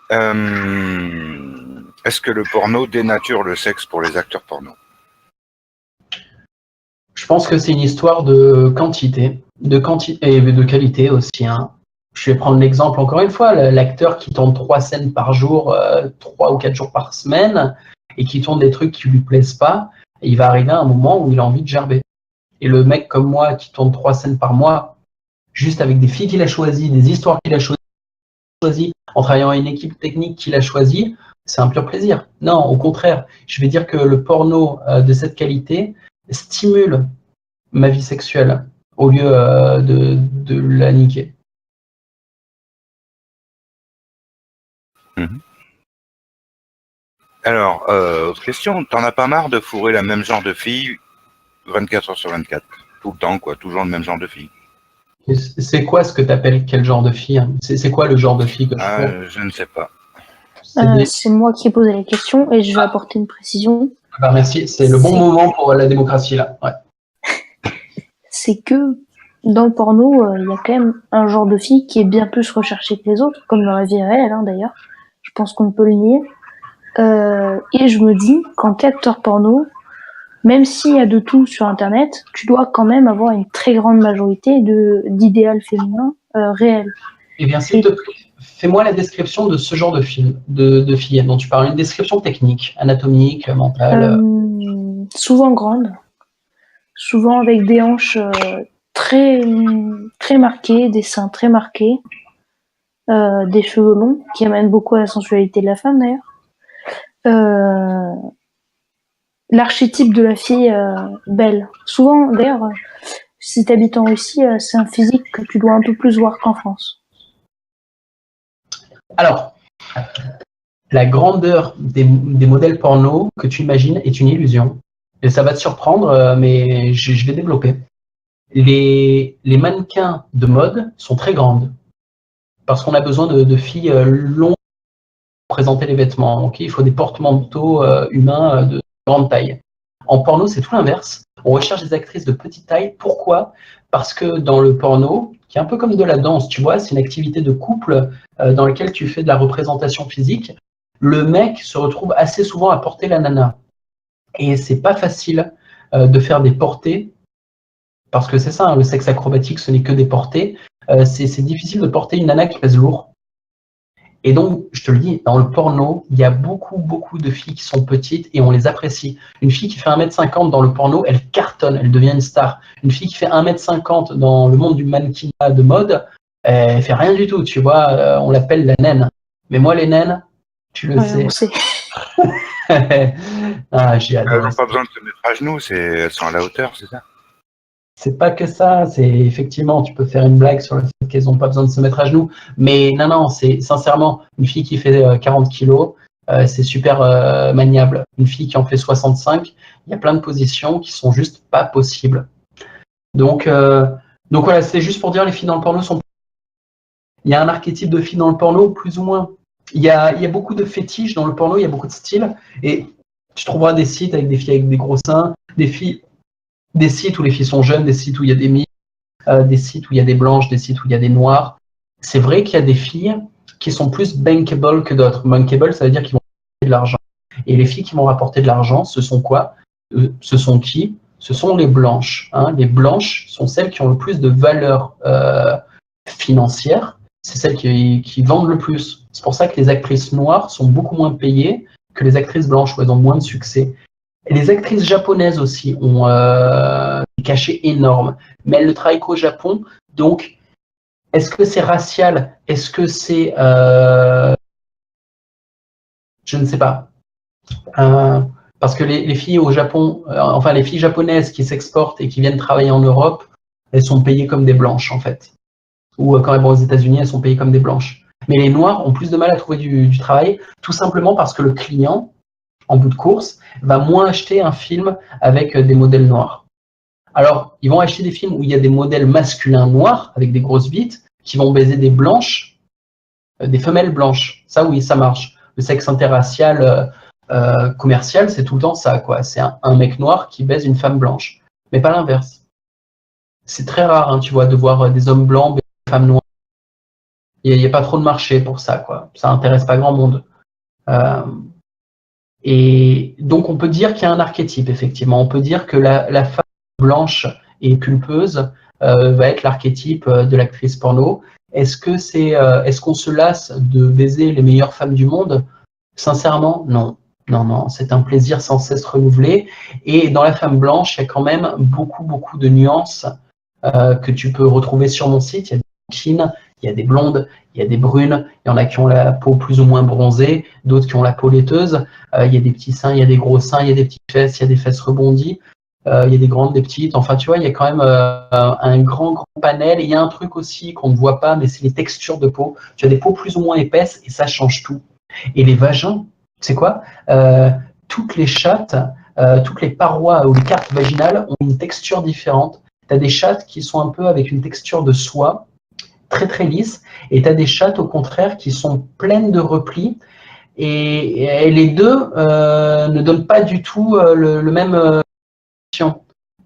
Est-ce que le porno dénature le sexe pour les acteurs porno? Je pense que c'est une histoire de quantité et de qualité aussi. Hein. Je vais prendre l'exemple encore une fois, l'acteur qui tourne 3 scènes par jour, 3 ou 4 jours par semaine, et qui tourne des trucs qui lui plaisent pas, il va arriver à un moment où il a envie de gerber. Et le mec comme moi qui tourne 3 scènes par mois, juste avec des filles qu'il a choisies, des histoires qu'il a choisies, en travaillant à une équipe technique qu'il a choisie, c'est un pur plaisir. Non, au contraire, je vais dire que le porno de cette qualité stimule ma vie sexuelle au lieu de la niquer. Alors, autre question, t'en as pas marre de fourrer la même genre de fille 24 heures sur 24? Tout le temps, quoi, toujours le même genre de fille. C'est quoi ce que tu appelles quel genre de fille, hein? C'est quoi le genre de fille que je ne sais pas. C'est moi qui ai posé la question et je vais apporter une précision. Bah merci, c'est le bon moment pour la démocratie là. Ouais. C'est que dans le porno, il y a quand même un genre de fille qui est bien plus recherché que les autres, comme dans la vie réelle hein, d'ailleurs. Je pense qu'on ne peut le nier. Et je me dis qu'en acteur porno, même s'il y a de tout sur Internet, tu dois quand même avoir une très grande majorité d'idéal féminin réel. Eh bien, s'il te plaît, fais-moi la description de ce genre de film, de fille dont tu parles, une description technique, anatomique, mentale. Souvent grande, souvent avec des hanches très très marquées, des seins très marqués, des cheveux longs qui amènent beaucoup à la sensualité de la femme d'ailleurs. L'archétype de la fille belle. Souvent, d'ailleurs, si tu habites en Russie, c'est un physique que tu dois un peu plus voir qu'en France. Alors, la grandeur des modèles porno que tu imagines est une illusion. Et ça va te surprendre, mais je vais développer. Les mannequins de mode sont très grandes. Parce qu'on a besoin de filles longues pour présenter les vêtements. Okay, il faut des porte-manteaux humains de grande taille. En porno, c'est tout l'inverse. On recherche des actrices de petite taille. Pourquoi? Parce que dans le porno, qui est un peu comme de la danse, tu vois, c'est une activité de couple dans laquelle tu fais de la représentation physique. Le mec se retrouve assez souvent à porter la nana. Et c'est pas facile de faire des portées, parce que c'est ça, hein, le sexe acrobatique, ce n'est que des portées. C'est difficile de porter une nana qui pèse lourd. Et donc, je te le dis, dans le porno, il y a beaucoup de filles qui sont petites et on les apprécie. Une fille qui fait 1m50 dans le porno, elle cartonne, elle devient une star. Une fille qui fait 1m50 dans le monde du mannequinat de mode, elle fait rien du tout, tu vois, on l'appelle la naine. Mais moi, les naines, tu le sais. On sait. Ah, j'ai adoré. Elles n'ont pas besoin de se mettre à genoux, elles sont à la hauteur, c'est ça? C'est pas que ça, c'est effectivement, tu peux faire une blague sur le fait qu'elles n'ont pas besoin de se mettre à genoux, mais non, c'est sincèrement, une fille qui fait 40 kilos, c'est super maniable. Une fille qui en fait 65, il y a plein de positions qui sont juste pas possibles. Donc voilà, c'est juste pour dire, les filles dans le porno sont... Il y a un archétype de filles dans le porno, plus ou moins. Il y a beaucoup de fétiches dans le porno, il y a beaucoup de styles, et tu trouveras des sites avec des filles avec des gros seins, des sites où les filles sont jeunes, des sites où il y a des mixtes, des sites où il y a des blanches, des sites où il y a des noirs. C'est vrai qu'il y a des filles qui sont plus bankable que d'autres. Bankable, ça veut dire qu'ils vont rapporter de l'argent. Et les filles qui vont rapporter de l'argent, ce sont quoi? Ce sont qui? Ce sont les blanches. Hein. Les blanches sont celles qui ont le plus de valeur financière. C'est celles qui vendent le plus. C'est pour ça que les actrices noires sont beaucoup moins payées que les actrices blanches, où elles ont moins de succès. Et les actrices japonaises aussi ont des cachets énormes, mais elles ne travaillent qu'au Japon. Donc, est-ce que c'est racial? Est-ce que c'est... je ne sais pas. Parce que les filles au Japon, enfin les filles japonaises qui s'exportent et qui viennent travailler en Europe, elles sont payées comme des blanches en fait. Ou quand elles vont aux États-Unis, elles sont payées comme des blanches. Mais les noirs ont plus de mal à trouver du travail, tout simplement parce que le client, en bout de course, va moins acheter un film avec des modèles noirs. Alors, ils vont acheter des films où il y a des modèles masculins noirs, avec des grosses bites, qui vont baiser des blanches, des femelles blanches. Ça, oui, ça marche. Le sexe interracial commercial, c'est tout le temps ça, quoi. C'est un mec noir qui baise une femme blanche. Mais pas l'inverse. C'est très rare, hein, tu vois, de voir des hommes blancs baiser des femmes noires. Il n'y a pas trop de marché pour ça, quoi. Ça intéresse pas grand monde. Et donc, on peut dire qu'il y a un archétype, effectivement. On peut dire que la femme blanche et pulpeuse va être l'archétype de l'actrice porno. Est-ce qu'on se lasse de baiser les meilleures femmes du monde? Sincèrement, non. Non, c'est un plaisir sans cesse renouvelé. Et dans la femme blanche, il y a quand même beaucoup de nuances que tu peux retrouver sur mon site. Il y a des chines, il y a des blondes, il y a des brunes, il y en a qui ont la peau plus ou moins bronzée, d'autres qui ont la peau laiteuse. Il y a des petits seins, il y a des gros seins, il y a des petites fesses, il y a des fesses rebondies. Il y a des grandes, des petites. Enfin, tu vois, il y a quand même un grand panel. Et il y a un truc aussi qu'on ne voit pas, mais c'est les textures de peau. Tu as des peaux plus ou moins épaisses et ça change tout. Et les vagins, c'est quoi? Toutes les chattes, toutes les parois ou les cartes vaginales ont une texture différente. Tu as des chattes qui sont un peu avec une texture de soie, très lisse. Et tu as des chattes, au contraire, qui sont pleines de replis. Et les deux ne donnent pas du tout le même...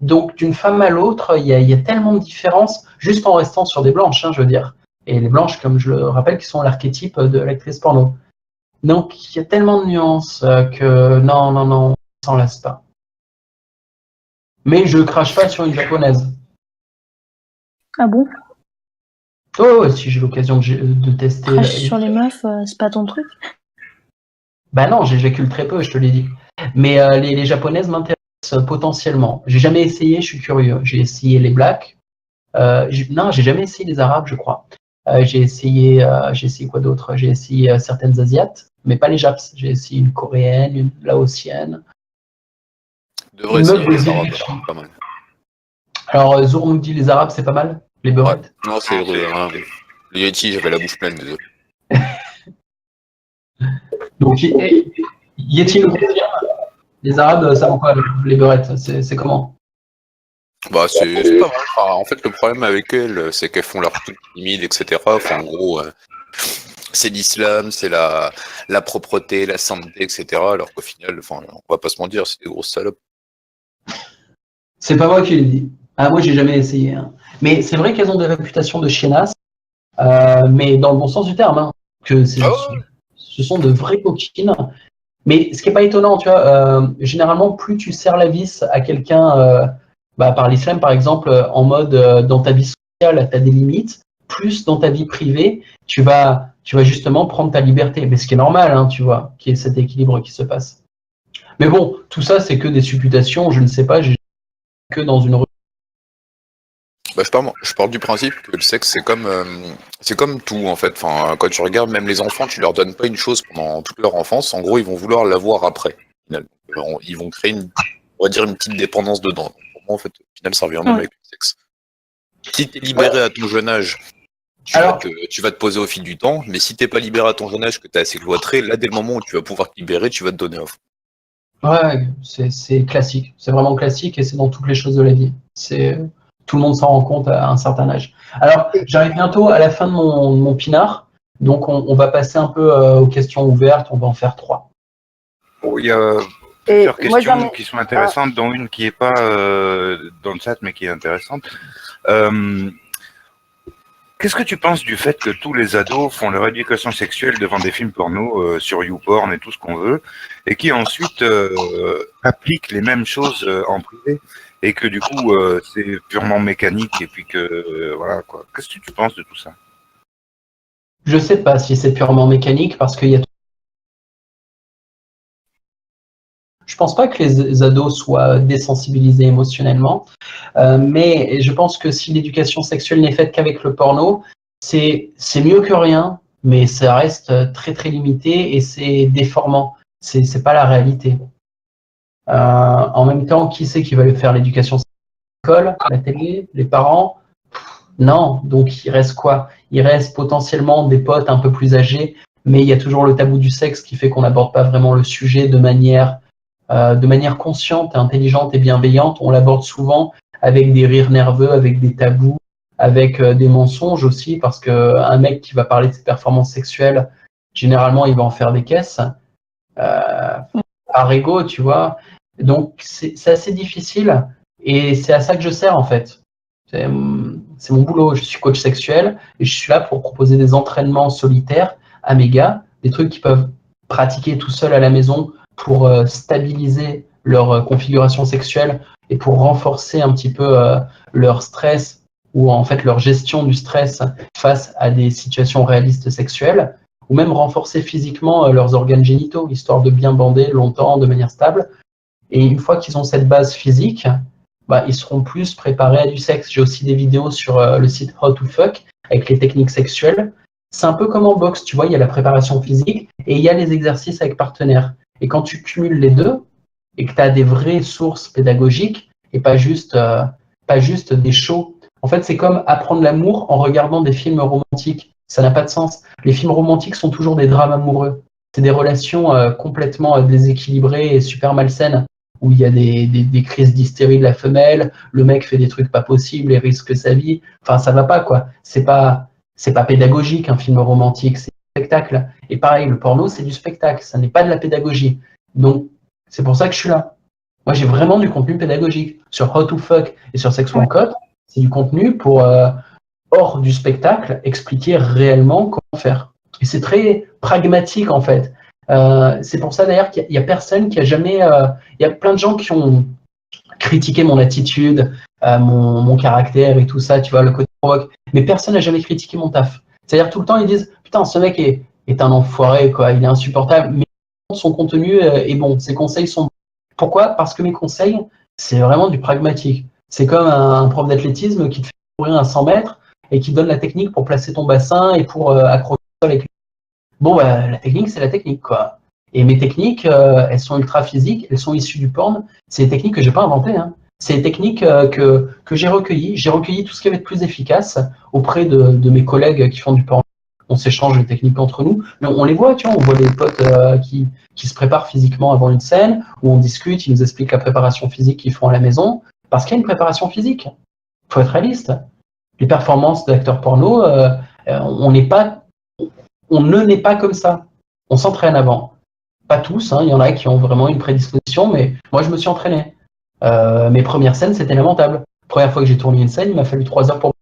Donc, d'une femme à l'autre, il y a tellement de différences, juste en restant sur des blanches, je veux dire. Et les blanches, comme je le rappelle, qui sont l'archétype de l'actrice porno. Donc, il y a tellement de nuances que non, on s'en lasse pas. Mais je crache pas sur une japonaise. Ah bon? Oh, si j'ai l'occasion de tester... Crache sur les meufs, c'est pas ton truc? Bah non, j'éjacule très peu, je te l'ai dit. Mais les japonaises m'intéressent potentiellement. J'ai jamais essayé, je suis curieux. J'ai essayé les blacks. Non, j'ai jamais essayé les arabes, je crois. J'ai essayé quoi d'autre? J'ai essayé certaines asiates, mais pas les japs. J'ai essayé une coréenne, une laotienne. Devrait essayer les arabes, pas mal. Alors, Zour nous dit les arabes, c'est pas mal? Les beurettes? Non, c'est le Yeti, j'avais la bouche pleine, désolé. Donc, Yeti nous confirme. Les arabes, ça vaut quoi, les beurettes? C'est comment? Bah, c'est pas mal. Enfin, en fait, le problème avec elles, c'est qu'elles font leur truc timide, etc. Enfin, en gros, c'est l'islam, c'est la propreté, la santé, etc. Alors qu'au final, enfin, on va pas se mentir, c'est des grosses salopes. C'est pas moi qui le dis. Ah, moi, j'ai jamais essayé. Mais c'est vrai qu'elles ont des réputations de chienasses, mais dans le bon sens du terme. Que ce sont de vraies coquines. Mais ce qui n'est pas étonnant, tu vois, généralement, plus tu serres la vis à quelqu'un, par l'islam, par exemple, en mode dans ta vie sociale, tu as des limites, plus dans ta vie privée, tu vas justement prendre ta liberté. Mais ce qui est normal, tu vois, qu'il y ait cet équilibre qui se passe. Mais bon, tout ça, c'est que des supputations, je ne sais pas, j'ai que dans une... Bah, je pars du principe que le sexe, c'est comme tout, en fait. Enfin, quand tu regardes, même les enfants, tu leur donnes pas une chose pendant toute leur enfance. En gros, ils vont vouloir l'avoir après. Ils vont créer on va dire une petite dépendance dedans. Pour moi, en fait, au final, ça revient même avec le sexe. Si tu es libéré à ton jeune âge, tu vas te poser au fil du temps. Mais si t'es pas libéré à ton jeune âge, que tu es assez cloîtré, là, dès le moment où tu vas pouvoir te libérer, tu vas te donner à fond. Ouais, c'est classique. C'est vraiment classique et c'est dans toutes les choses de la vie. Tout le monde s'en rend compte à un certain âge. Alors, j'arrive bientôt à la fin de mon pinard, donc on va passer un peu aux questions ouvertes, on va en faire 3. Bon, il y a plusieurs questions qui sont intéressantes, dont une qui n'est pas dans le chat, mais qui est intéressante. Qu'est-ce que tu penses du fait que tous les ados font leur éducation sexuelle devant des films porno sur YouPorn et tout ce qu'on veut, et qui ensuite appliquent les mêmes choses en privé, et que du coup c'est purement mécanique, et puis que voilà quoi. Qu'est-ce que tu penses de tout ça? Je sais pas si c'est purement mécanique, parce qu'il y a... Je pense pas que les ados soient désensibilisés émotionnellement, mais je pense que si l'éducation sexuelle n'est faite qu'avec le porno, c'est mieux que rien, mais ça reste très limité et c'est déformant. C'est pas la réalité. En même temps, qui c'est qui va faire l'éducation sexuelle? L'école, la télé, les parents? Non. Donc il reste quoi? Il reste potentiellement des potes un peu plus âgés, mais il y a toujours le tabou du sexe qui fait qu'on n'aborde pas vraiment le sujet de manière consciente, intelligente et bienveillante. On l'aborde souvent avec des rires nerveux, avec des tabous, avec des mensonges aussi, parce qu'un mec qui va parler de ses performances sexuelles, généralement, il va en faire des caisses, par ego, tu vois. Donc, c'est assez difficile, et c'est à ça que je sers, en fait. C'est mon boulot. Je suis coach sexuel, et je suis là pour proposer des entraînements solitaires à mes gars, des trucs qu'ils peuvent pratiquer tout seuls à la maison, pour stabiliser leur configuration sexuelle et pour renforcer un petit peu leur stress ou en fait leur gestion du stress face à des situations réalistes sexuelles, ou même renforcer physiquement leurs organes génitaux, histoire de bien bander longtemps, de manière stable. Et une fois qu'ils ont cette base physique, bah, ils seront plus préparés à du sexe. J'ai aussi des vidéos sur le site How to Fuck avec les techniques sexuelles. C'est un peu comme en boxe, tu vois, il y a la préparation physique et il y a les exercices avec partenaires. Et quand tu cumules les deux et que tu as des vraies sources pédagogiques et pas juste des shows, en fait, c'est comme apprendre l'amour en regardant des films romantiques. Ça n'a pas de sens. Les films romantiques sont toujours des drames amoureux. C'est des relations complètement déséquilibrées et super malsaines, où il y a des crises d'hystérie de la femelle, le mec fait des trucs pas possibles et risque sa vie. Enfin, ça va pas, quoi. C'est pas pédagogique, un film romantique, c'est du spectacle. Et pareil, le porno, c'est du spectacle, ça n'est pas de la pédagogie. Donc, c'est pour ça que je suis là. Moi, j'ai vraiment du contenu pédagogique. Sur How to Fuck et sur Sex One Code, c'est du contenu pour, hors du spectacle, expliquer réellement comment faire. Et c'est très pragmatique, en fait. C'est pour ça, d'ailleurs, qu'il y a personne qui a jamais... il y a plein de gens qui ont critiqué mon attitude, mon caractère et tout ça, tu vois, le côté provoque. Mais personne n'a jamais critiqué mon taf. C'est-à-dire, tout le temps, ils disent « Putain, ce mec est un enfoiré, quoi, il est insupportable. » Mais son contenu est bon, ses conseils sont bons. Pourquoi ? Parce que mes conseils, c'est vraiment du pragmatique. C'est comme un prof d'athlétisme qui te fait courir à 100 mètres et qui te donne la technique pour placer ton bassin et pour accrocher le sol avec lui. Bon, bah, la technique, c'est la technique, quoi. Et mes techniques, elles sont ultra physiques, elles sont issues du porn. C'est des techniques que j'ai pas inventées, hein. C'est des techniques que j'ai recueillies. J'ai recueilli tout ce qui avait de plus efficace auprès de mes collègues qui font du porn. On s'échange les techniques entre nous. Mais on les voit, tu vois, on voit des potes qui se préparent physiquement avant une scène, où on discute, ils nous expliquent la préparation physique qu'ils font à la maison, parce qu'il y a une préparation physique. Il faut être réaliste. Les performances d'acteurs porno, on ne naît pas comme ça. On s'entraîne avant. Pas tous, hein, il y en a qui ont vraiment une prédisposition, mais moi, je me suis entraîné. Mes premières scènes, c'était lamentable. Première fois que j'ai tourné une scène, il m'a fallu 3 heures pour...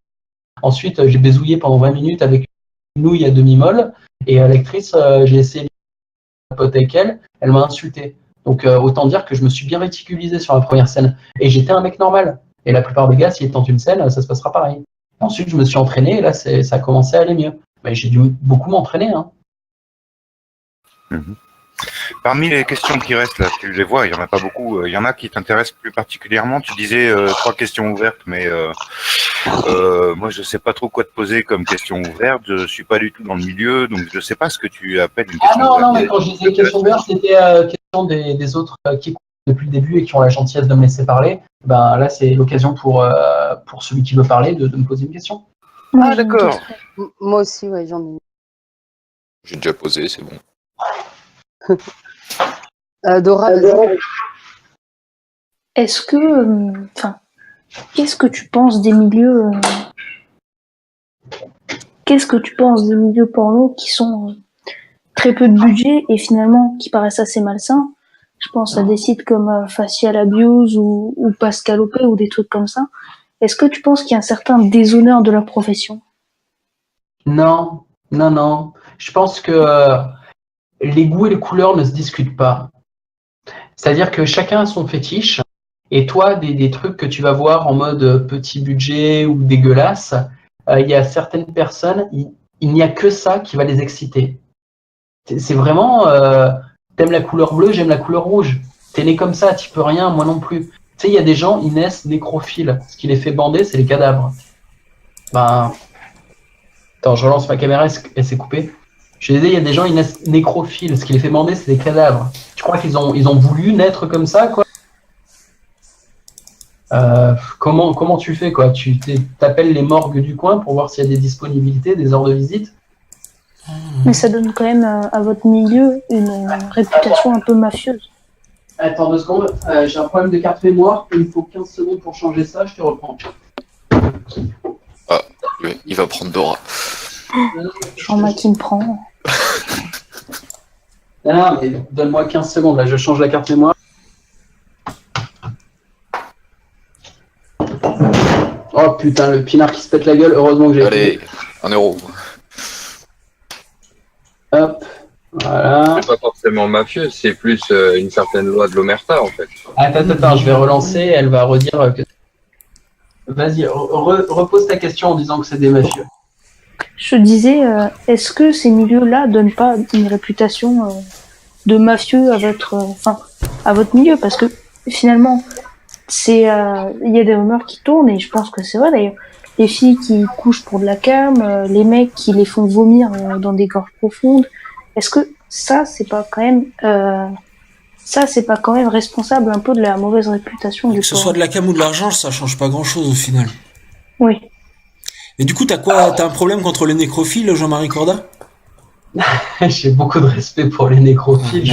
Ensuite, j'ai bézouillé pendant 20 minutes avec une nouille à demi-molle, et l'actrice, j'ai essayé de poter avec elle m'a insulté. Donc, autant dire que je me suis bien réticulisé sur la première scène. Et j'étais un mec normal. Et la plupart des gars, s'ils tentent une scène, ça se passera pareil. Ensuite, je me suis entraîné, et là, ça a commencé à aller mieux. Mais j'ai dû beaucoup m'entraîner, hein. Parmi les questions qui restent, là, tu les vois, il n'y en a pas beaucoup. Il y en a qui t'intéressent plus particulièrement. Tu disais 3 questions ouvertes, mais moi, je ne sais pas trop quoi te poser comme question ouverte. Je ne suis pas du tout dans le milieu, donc je ne sais pas ce que tu appelles une question ouverte. Non, mais quand je disais question ouverte, c'était question des autres qui écoutent depuis le début et qui ont la gentillesse de me laisser parler. Ben, là, c'est l'occasion pour celui qui veut parler de me poser une question. Ah, d'accord. Moi aussi, ouais, j'en ai. J'ai déjà posé, c'est bon. Dora, vas-y. Est-ce que, qu'est-ce que tu penses des milieux, porno qui sont très peu de budget et finalement qui paraissent assez malsains? Je pense à des sites comme Facial Abuse ou Pascalopé ou des trucs comme ça. Est-ce que tu penses qu'il y a un certain déshonneur de la profession? Non. Je pense que les goûts et les couleurs ne se discutent pas. C'est-à-dire que chacun a son fétiche, et toi, des trucs que tu vas voir en mode petit budget ou dégueulasse, il y a certaines personnes, il n'y a que ça qui va les exciter. C'est vraiment, t'aimes la couleur bleue, j'aime la couleur rouge. T'es né comme ça, t'y peux rien, moi non plus. Tu sais, il y a des gens, ils naissent nécrophiles. Ce qui les fait bander, c'est les cadavres. Ben, attends, je relance ma caméra, elle s'est coupée. Je disais, il y a des gens, ils naissent nécrophiles. Ce qui les fait bander, c'est des cadavres. Tu crois qu'ils ont voulu naître comme ça, quoi? Comment tu fais, quoi? Tu t'appelles les morgues du coin pour voir s'il y a des disponibilités, des heures de visite? Mais ça donne quand même à votre milieu une réputation un peu mafieuse. Attends 2 secondes, j'ai un problème de carte mémoire, il me faut 15 secondes pour changer ça, je te reprends. Ah, il va prendre Dora. Jean-Marc qui me prend. Non, mais donne-moi 15 secondes, là, je change la carte mémoire. Oh putain, le pinard qui se pète la gueule, heureusement que j'ai... Allez, 1 euro. Hop, voilà. C'est pas forcément mafieux, c'est plus une certaine loi de l'omerta, en fait. Attends, je vais relancer, elle va redire que... Vas-y, repose ta question en disant que c'est des mafieux. Je disais, est-ce que ces milieux-là donnent pas une réputation de mafieux à votre milieu? Parce que finalement, il y a des rumeurs qui tournent et je pense que c'est vrai d'ailleurs. Les filles qui couchent pour de la cam, les mecs qui les font vomir dans des gorges profondes. Est-ce que ça, c'est pas quand même responsable un peu de la mauvaise réputation du Que ce soit de la cam ou de l'argent, ça change pas grand-chose au final. Oui. Et du coup, t'as un problème contre les nécrophiles, Jean-Marie Corda? J'ai beaucoup de respect pour les nécrophiles.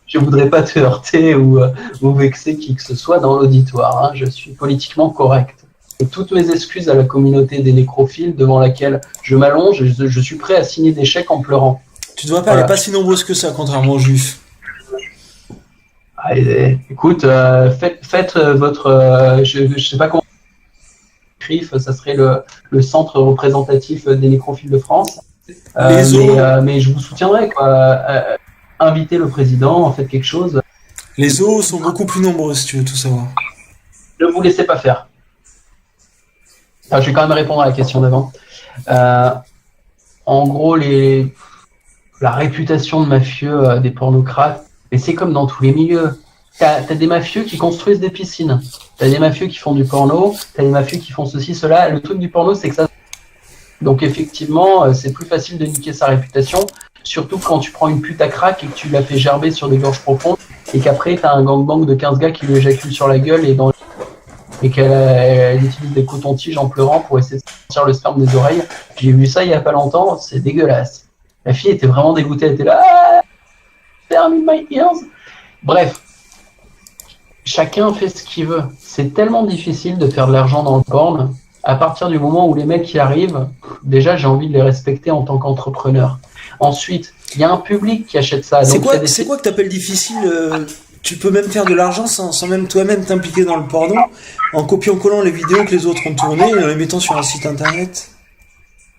Je voudrais pas te heurter ou vexer qui que ce soit dans l'auditoire. Hein. Je suis politiquement correct. Et toutes mes excuses à la communauté des nécrophiles devant laquelle je m'allonge, je suis prêt à signer des chèques en pleurant. Tu dois pas, elle est pas si nombreuse que ça, contrairement aux juifs. Allez, écoute, faites votre... je sais pas comment... CRIF, ça serait le centre représentatif des nécrophiles de France. Mais je vous soutiendrai, quoi. Invitez le président, faites quelque chose. Les zoos sont beaucoup plus nombreux, si tu veux tout savoir. Ne vous laissez pas faire. Alors, je vais quand même répondre à la question d'avant. En gros, la réputation de mafieux des pornocrates, et c'est comme dans tous les milieux. T'as des mafieux qui construisent des piscines. T'as des mafieux qui font du porno. T'as des mafieux qui font ceci, cela. Le truc du porno, c'est que ça... Donc effectivement, c'est plus facile de niquer sa réputation, surtout quand tu prends une pute à crack et que tu la fais gerber sur des gorges profondes, et qu'après, t'as un gangbang de 15 gars qui lui éjaculent sur la gueule et qu'elle utilise des cotons-tiges en pleurant pour essayer de sortir le sperme des oreilles. J'ai vu ça il y a pas longtemps, c'est dégueulasse. La fille était vraiment dégoûtée, elle était là, sperm in my ears. Bref, chacun fait ce qu'il veut. C'est tellement difficile de faire de l'argent dans le porn. À partir du moment où les mecs y arrivent, déjà j'ai envie de les respecter en tant qu'entrepreneur. Ensuite, il y a un public qui achète ça. C'est quoi que t'appelles difficile Tu peux même faire de l'argent sans même toi-même t'impliquer dans le porno, en copiant-collant les vidéos que les autres ont tournées et en les mettant sur un site internet.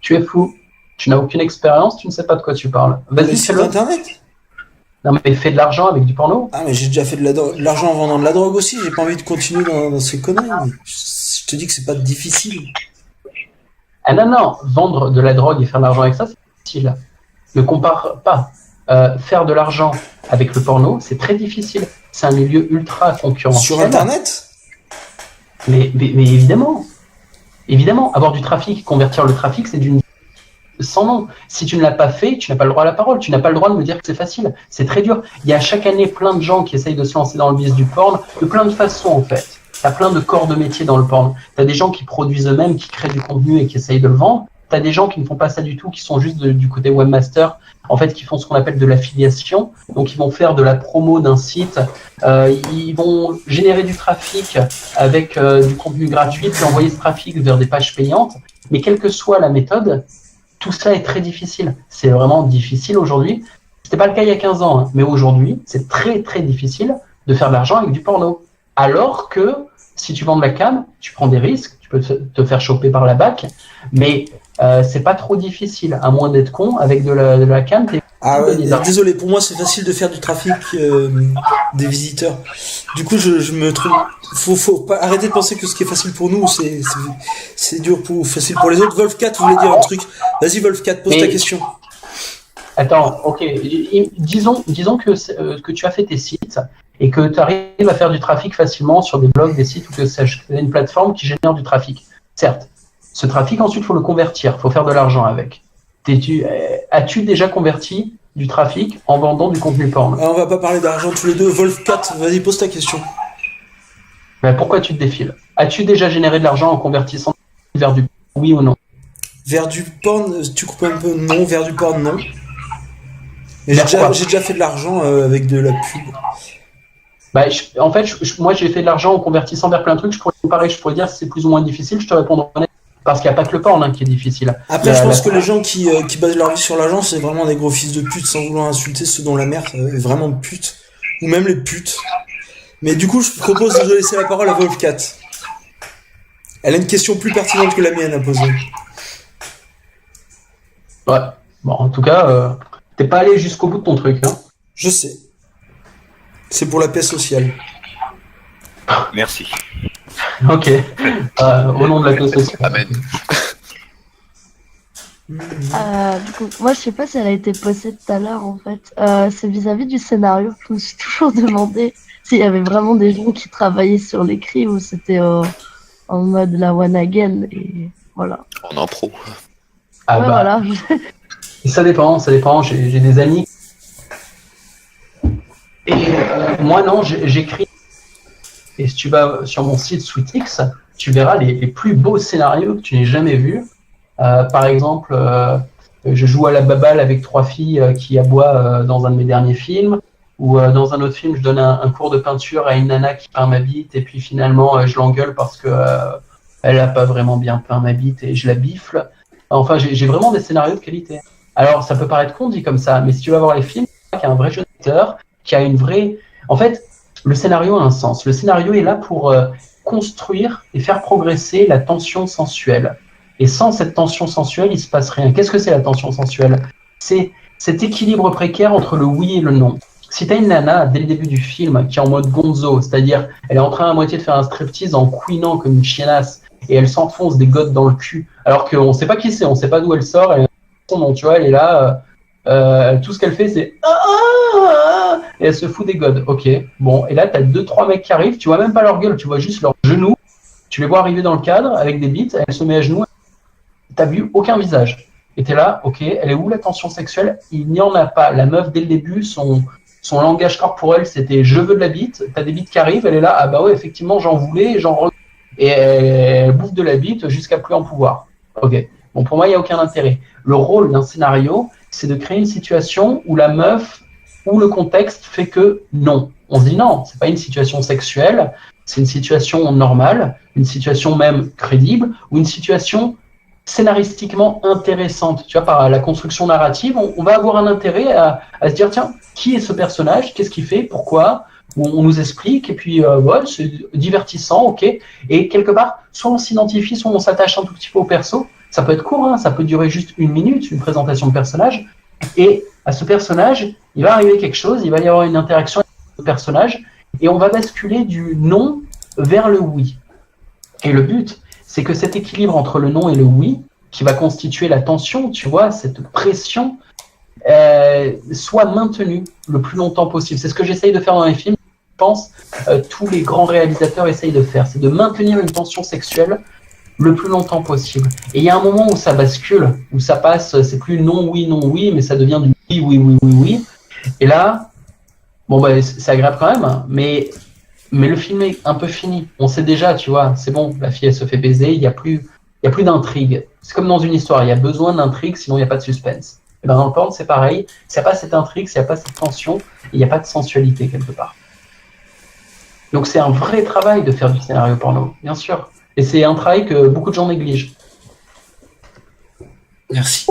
Tu es fou. Tu n'as aucune expérience, tu ne sais pas de quoi tu parles. Vas-y, sur internet. Non mais fais de l'argent avec du porno. Ah mais j'ai déjà fait de l'argent en vendant de la drogue aussi, j'ai pas envie de continuer dans ces conneries. Je te dis que c'est pas difficile. Ah non, vendre de la drogue et faire de l'argent avec ça, c'est difficile. Ne compare pas. Faire de l'argent avec le porno, c'est très difficile. C'est un milieu ultra concurrentiel. Sur internet ? Mais évidemment. Évidemment, avoir du trafic, convertir le trafic, c'est d'une... sans nom. Si tu ne l'as pas fait, tu n'as pas le droit à la parole. Tu n'as pas le droit de me dire que c'est facile. C'est très dur. Il y a chaque année plein de gens qui essayent de se lancer dans le business du porn, de plein de façons en fait. Tu as plein de corps de métier dans le porn. Tu as des gens qui produisent eux-mêmes, qui créent du contenu et qui essayent de le vendre. Tu as des gens qui ne font pas ça du tout, qui sont juste du côté webmaster, en fait, qui font ce qu'on appelle de l'affiliation. Donc, ils vont faire de la promo d'un site. Ils vont générer du trafic avec du contenu gratuit, puis envoyer ce trafic vers des pages payantes. Mais quelle que soit la méthode, tout ça est très difficile. C'est vraiment difficile aujourd'hui. C'était pas le cas il y a 15 ans, hein, mais aujourd'hui, c'est très, très difficile de faire de l'argent avec du porno. Alors que si tu vends de la cam, tu prends des risques, tu peux te faire choper par la BAC, mais c'est pas trop difficile, à moins d'être con, avec de la cam. Ah ouais, désolé, pour moi c'est facile de faire du trafic des visiteurs. Du coup, je me trouve... Faut pas arrêter de penser que ce qui est facile pour nous, c'est dur facile pour les autres. Wolf4 voulait dire un truc. Vas-y Wolf4, pose ta question. Attends, ok. Disons que tu as fait tes sites et que tu arrives à faire du trafic facilement sur des blogs, des sites ou que c'est une plateforme qui génère du trafic. Certes, ce trafic, ensuite, il faut le convertir, il faut faire de l'argent avec. As-tu déjà converti du trafic en vendant du contenu porn? On va pas parler d'argent tous les deux. Wolf4, vas-y, pose ta question. Ben, pourquoi tu te défiles? As-tu déjà généré de l'argent en convertissant vers du oui ou non? Vers du porn, tu coupes un peu, non. Vers du porn, non. J'ai déjà fait de l'argent avec de la pub. Bah, en fait, moi, j'ai fait de l'argent en convertissant vers plein de trucs. Je pourrais dire que c'est plus ou moins difficile. Je te répondrai parce qu'il n'y a pas que le porn qui est difficile. Après, je pense que les gens qui basent leur vie sur l'argent, c'est vraiment des gros fils de pute, sans vouloir insulter ceux dont la mère est vraiment pute. Ou même les putes. Mais du coup, je propose de laisser la parole à Wolf4. Elle a une question plus pertinente que la mienne à poser. Ouais. Bon, en tout cas, t'es pas allé jusqu'au bout de ton truc, hein. Je sais. C'est pour la paix sociale. Merci. Ok. Au nom de la concession. Amen. Du coup, moi, je sais pas si elle a été posée tout à l'heure, en fait. C'est vis-à-vis du scénario. Je me suis toujours demandé s'il y avait vraiment des gens qui travaillaient sur l'écrit ou c'était en mode la one again. Et voilà. En impro. Ah Ouais, bah, voilà. ça dépend. J'ai des amis. Et moi, non, j'écris. Et si tu vas sur mon site SweetX, tu verras les plus beaux scénarios que tu n'aies jamais vus. Par exemple, je joue à la baballe avec 3 filles qui aboient dans un de mes derniers films. Ou dans un autre film, je donne un cours de peinture à une nana qui peint ma bite. Et puis finalement, je l'engueule parce que elle n'a pas vraiment bien peint ma bite et je la bifle. Enfin, j'ai vraiment des scénarios de qualité. Alors, ça peut paraître con dit comme ça, mais si tu vas voir les films, tu vois qu'il y a un vrai jeu d'acteur, qui a une vraie... En fait, le scénario a un sens. Le scénario est là pour construire et faire progresser la tension sensuelle. Et sans cette tension sensuelle, il ne se passe rien. Qu'est-ce que c'est la tension sensuelle? C'est cet équilibre précaire entre le oui et le non. Si tu as une nana, dès le début du film, qui est en mode gonzo, c'est-à-dire elle est en train à moitié de faire un striptease en couinant comme une chiennasse, et elle s'enfonce des godes dans le cul, alors qu'on ne sait pas qui c'est, on ne sait pas d'où elle sort, elle, son nom, tu vois, elle est là, tout ce qu'elle fait, c'est et elle se fout des godes. Ok, bon, et là, tu as 2-3 mecs qui arrivent, tu vois même pas leur gueule, tu vois juste leurs genoux, tu les vois arriver dans le cadre avec des bites, elle se met à genoux, t'as vu aucun visage. Et t'es là, ok, elle est où la tension sexuelle? Il n'y en a pas. La meuf, dès le début, son langage corporel, c'était je veux de la bite, t'as des bites qui arrivent, elle est là, ah bah ouais, effectivement, j'en voulais, et elle bouffe de la bite jusqu'à plus en pouvoir. Ok, bon, pour moi, il n'y a aucun intérêt. Le rôle d'un scénario, c'est de créer une situation où la meuf, où le contexte fait que non. On se dit non, c'est pas une situation sexuelle, c'est une situation normale, une situation même crédible, ou une situation scénaristiquement intéressante. Tu vois, par la construction narrative, on va avoir un intérêt à se dire, tiens, qui est ce personnage? Qu'est-ce qu'il fait? Pourquoi? On nous explique, et puis, ouais, c'est divertissant, ok. Et quelque part, soit on s'identifie, soit on s'attache un tout petit peu au perso. Ça peut être court, hein, ça peut durer juste 1 minute, une présentation de personnage. Et à ce personnage, il va arriver quelque chose, il va y avoir une interaction avec le personnage, et on va basculer du non vers le oui. Et le but, c'est que cet équilibre entre le non et le oui, qui va constituer la tension, tu vois, cette pression, soit maintenue le plus longtemps possible. C'est ce que j'essaye de faire dans les films. Je pense tous les grands réalisateurs essayent de faire, c'est de maintenir une tension sexuelle le plus longtemps possible. Et il y a un moment où ça bascule, où ça passe, c'est plus non, oui, mais ça devient du oui. Et là, bon, bah, c'est agréable quand même, hein, mais le film est un peu fini. On sait déjà, tu vois, c'est bon, la fille, elle se fait baiser, il n'y a plus d'intrigue. C'est comme dans une histoire, il y a besoin d'intrigue, sinon il n'y a pas de suspense. Et ben dans le porn, c'est pareil. S'il n'y a pas cette intrigue, s'il n'y a pas cette tension, il n'y a pas de sensualité quelque part. Donc c'est un vrai travail de faire du scénario porno, bien sûr. Et c'est un travail que beaucoup de gens négligent. Merci.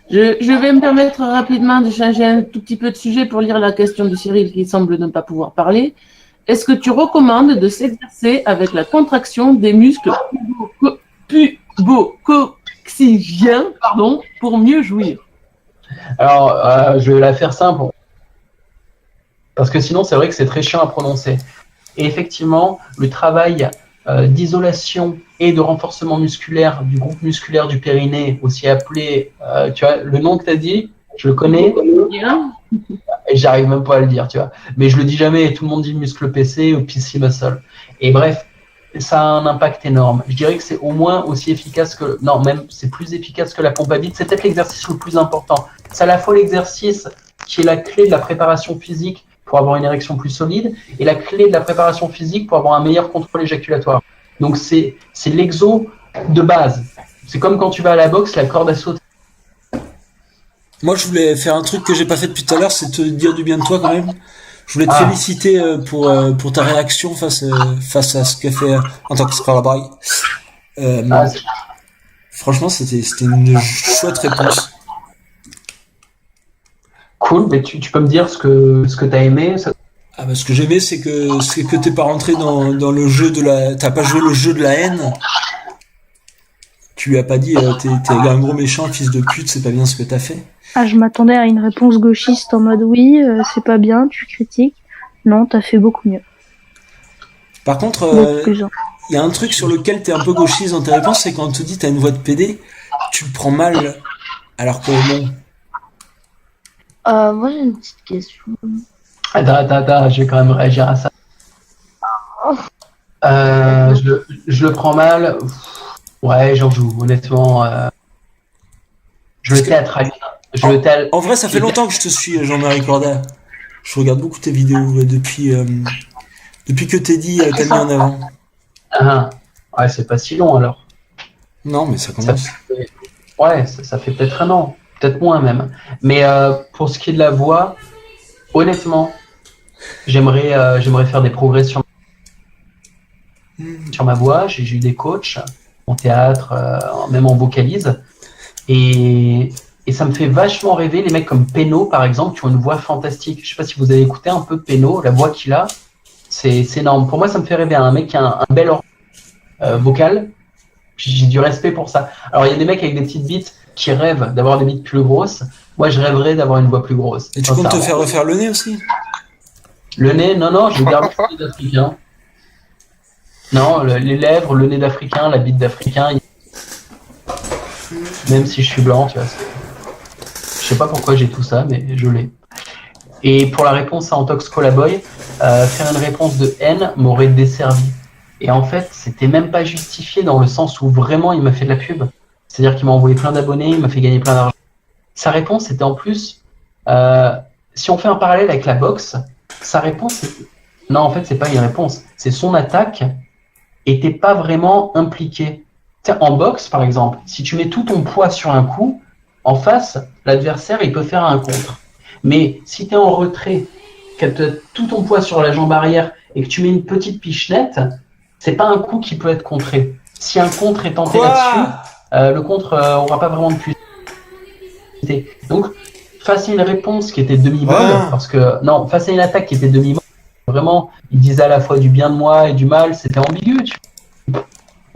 Je vais me permettre rapidement de changer un tout petit peu de sujet pour lire la question de Cyril qui semble ne pas pouvoir parler. Est-ce que tu recommandes de s'exercer avec la contraction des muscles pubocoxygiens, pour mieux jouir? Alors, je vais la faire simple. Parce que sinon, c'est vrai que c'est très chiant à prononcer. Et effectivement, le travail d'isolation et de renforcement musculaire du groupe musculaire du périnée, aussi appelé, tu vois, le nom que tu as dit, je le connais, et j'arrive même pas à le dire, tu vois. Mais je le dis jamais, tout le monde dit muscle PC ou PC muscle. Et bref, ça a un impact énorme. Je dirais que c'est au moins aussi efficace que, non, même c'est plus efficace que la pompe à bite. C'est peut-être l'exercice le plus important. C'est à la fois l'exercice qui est la clé de la préparation physique pour avoir une érection plus solide, et la clé de la préparation physique pour avoir un meilleur contrôle éjaculatoire. Donc c'est l'exo de base. C'est comme quand tu vas à la boxe, la corde à sauter. Moi, je voulais faire un truc que j'ai pas fait depuis tout à l'heure, c'est te dire du bien de toi quand même. Je voulais te féliciter pour ta réaction face à ce qu'a fait en tant que Scrabble. Franchement, c'était une chouette réponse. Cool, mais tu peux me dire ce que tu as aimé ça... Ah bah, ce que j'ai aimé, c'est que t'es pas rentré dans le jeu de la... T'as pas joué le jeu de la haine. Tu lui as pas dit t'es un gros méchant, fils de pute, c'est pas bien ce que t'as fait. Ah, je m'attendais à une réponse gauchiste en mode oui, c'est pas bien, tu critiques. Non, t'as fait beaucoup mieux. Par contre, il y a un truc sur lequel t'es un peu gauchiste dans tes réponses, c'est quand on te dit t'as une voix de PD, tu le prends mal, alors que non. Moi, j'ai une petite question. Attends, je vais quand même réagir à ça. Je le prends mal. Ouais, j'en joue, honnêtement. Je le théâtralise. En vrai, ça fait longtemps que je te suis, Jean-Marie Corda. Je regarde beaucoup tes vidéos depuis que Teddy t'a mis en avant. Ah, ouais, c'est pas si long alors. Non, mais ça commence. Ça fait peut-être un an, peut-être moins même. Mais pour ce qui est de la voix, honnêtement, j'aimerais faire des progrès sur ma voix. J'ai eu des coachs en théâtre, même en vocalise. Et ça me fait vachement rêver les mecs comme Pénaud, par exemple, qui ont une voix fantastique. Je sais pas si vous avez écouté un peu Pénaud, la voix qu'il a, c'est énorme. Pour moi, ça me fait rêver un mec qui a un bel vocal. J'ai du respect pour ça. Alors, il y a des mecs avec des petites bites qui rêvent d'avoir des bites plus grosses. Moi, je rêverais d'avoir une voix plus grosse. Et tu comptes te faire refaire le nez aussi? Le nez, non, je garde le nez d'Africain. Non, les lèvres, le nez d'Africain, la bite d'Africain. Même si je suis blanc, tu vois. Je sais pas pourquoi j'ai tout ça, mais je l'ai. Et pour la réponse à Antox Colaboy, faire une réponse de haine m'aurait desservi. Et en fait, c'était même pas justifié dans le sens où vraiment il m'a fait de la pub. C'est-à-dire qu'il m'a envoyé plein d'abonnés, il m'a fait gagner plein d'argent. Sa réponse était en plus, si on fait un parallèle avec la boxe, sa réponse, non, en fait, c'est pas une réponse. C'est son attaque était pas vraiment impliquée. En boxe, par exemple, si tu mets tout ton poids sur un coup, en face, l'adversaire, il peut faire un contre. Mais si tu es en retrait, que tu as tout ton poids sur la jambe arrière et que tu mets une petite pichenette, c'est pas un coup qui peut être contré. Si un contre est tenté là-dessus, le contre aura pas vraiment de puissance. Donc, face à une réponse qui était demi-molle, parce que, non, face à une attaque qui était demi-molle, vraiment, il disait à la fois du bien de moi et du mal, c'était ambigu,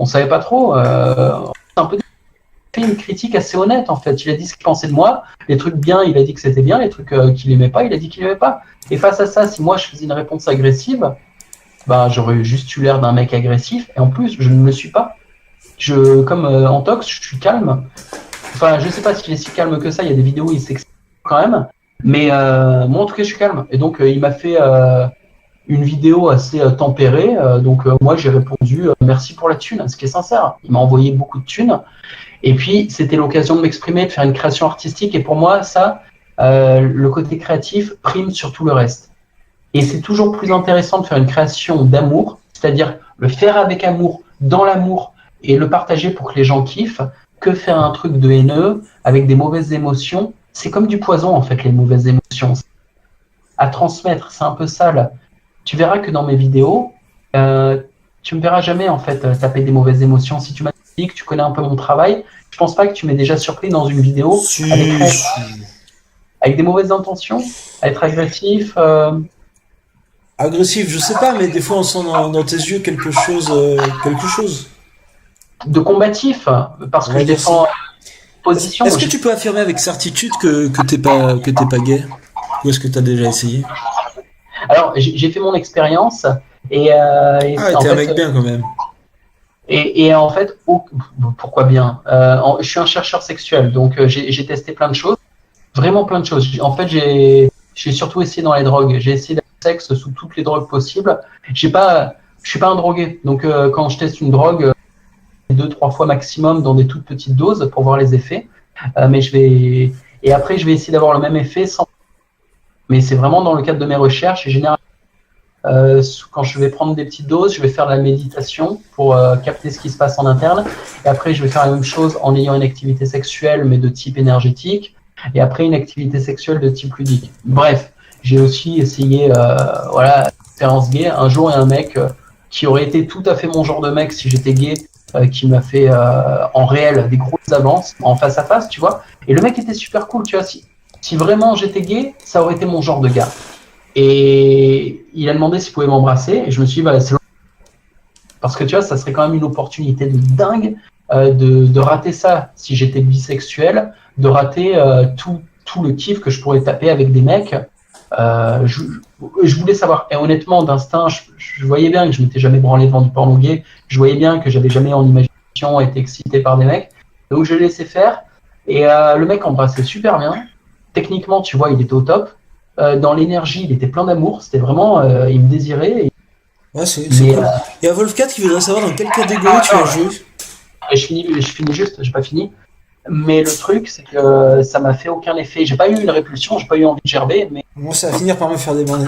on savait pas trop. Un peu fait une critique assez honnête en fait. Il a dit ce qu'il pensait de moi. Les trucs bien, il a dit que c'était bien. Les trucs qu'il aimait pas, il a dit qu'il aimait pas. Et face à ça, si moi je faisais une réponse agressive, bah j'aurais juste eu l'air d'un mec agressif. Et en plus, je ne le suis pas. Comme Antox, je suis calme. Enfin, je sais pas s'il est si calme que ça. Il y a des vidéos où il s'exprime quand même. Mais moi, en tout cas, je suis calme. Et donc, il m'a fait une vidéo assez tempérée, donc moi j'ai répondu merci pour la thune, ce qui est sincère. Il m'a envoyé beaucoup de thunes, et puis c'était l'occasion de m'exprimer, de faire une création artistique, et pour moi ça, le côté créatif prime sur tout le reste. Et c'est toujours plus intéressant de faire une création d'amour, c'est-à-dire le faire avec amour, dans l'amour, et le partager pour que les gens kiffent, que faire un truc de haineux, avec des mauvaises émotions. C'est comme du poison en fait, les mauvaises émotions. À transmettre, c'est un peu ça là. Tu verras que dans mes vidéos, tu me verras jamais en fait taper des mauvaises émotions. Si tu m'as dit que tu connais un peu mon travail, je pense pas que tu m'aies déjà surpris dans une vidéo avec des mauvaises intentions, à être agressif. Agressif, je sais pas, mais des fois on sent dans tes yeux quelque chose. De combatif, parce que je défends position. Est-ce que tu peux affirmer avec certitude que t'es pas gay, ou est-ce que t'as déjà essayé? Alors, j'ai fait mon expérience et t'es un mec bien quand même. Et en fait, pourquoi bien je suis un chercheur sexuel, donc j'ai testé plein de choses, vraiment plein de choses. En fait, j'ai surtout essayé dans les drogues. J'ai essayé le sexe sous toutes les drogues possibles. Je suis pas un drogué, donc quand je teste une drogue, 2-3 fois maximum dans des toutes petites doses pour voir les effets. Et après, je vais essayer d'avoir le même effet sans. Mais c'est vraiment dans le cadre de mes recherches. Et généralement, quand je vais prendre des petites doses, je vais faire de la méditation pour capter ce qui se passe en interne. Et après, je vais faire la même chose en ayant une activité sexuelle, mais de type énergétique. Et après, une activité sexuelle de type ludique. Bref, j'ai aussi essayé, expérience gay. Un jour, il y a un mec qui aurait été tout à fait mon genre de mec si j'étais gay, qui m'a fait en réel des grosses avances, en face à face, tu vois. Et le mec était super cool, tu vois. Si vraiment j'étais gay, ça aurait été mon genre de gars. Et il a demandé s'il pouvait m'embrasser, et je me suis dit, c'est long. Parce que tu vois, ça serait quand même une opportunité de dingue de rater ça si j'étais bisexuel, de rater tout le kiff que je pourrais taper avec des mecs Je voulais savoir, et honnêtement, d'instinct, je voyais bien que je m'étais jamais branlé devant du porno gay, je voyais bien que j'avais jamais en imagination été excité par des mecs, donc je l'ai laissé faire, et le mec embrassait super bien, techniquement, tu vois, il était au top, dans l'énergie, il était plein d'amour, c'était vraiment, il me désirait. Ouais, c'est cool. Et à Wolf 4, il voudrait savoir dans quelle catégorie tu as joué. Je finis juste, j'ai pas fini. Mais le truc, c'est que ça m'a fait aucun effet. J'ai pas eu une répulsion, j'ai pas eu envie de gerber. Mais... Moi, ça va finir par me faire débander.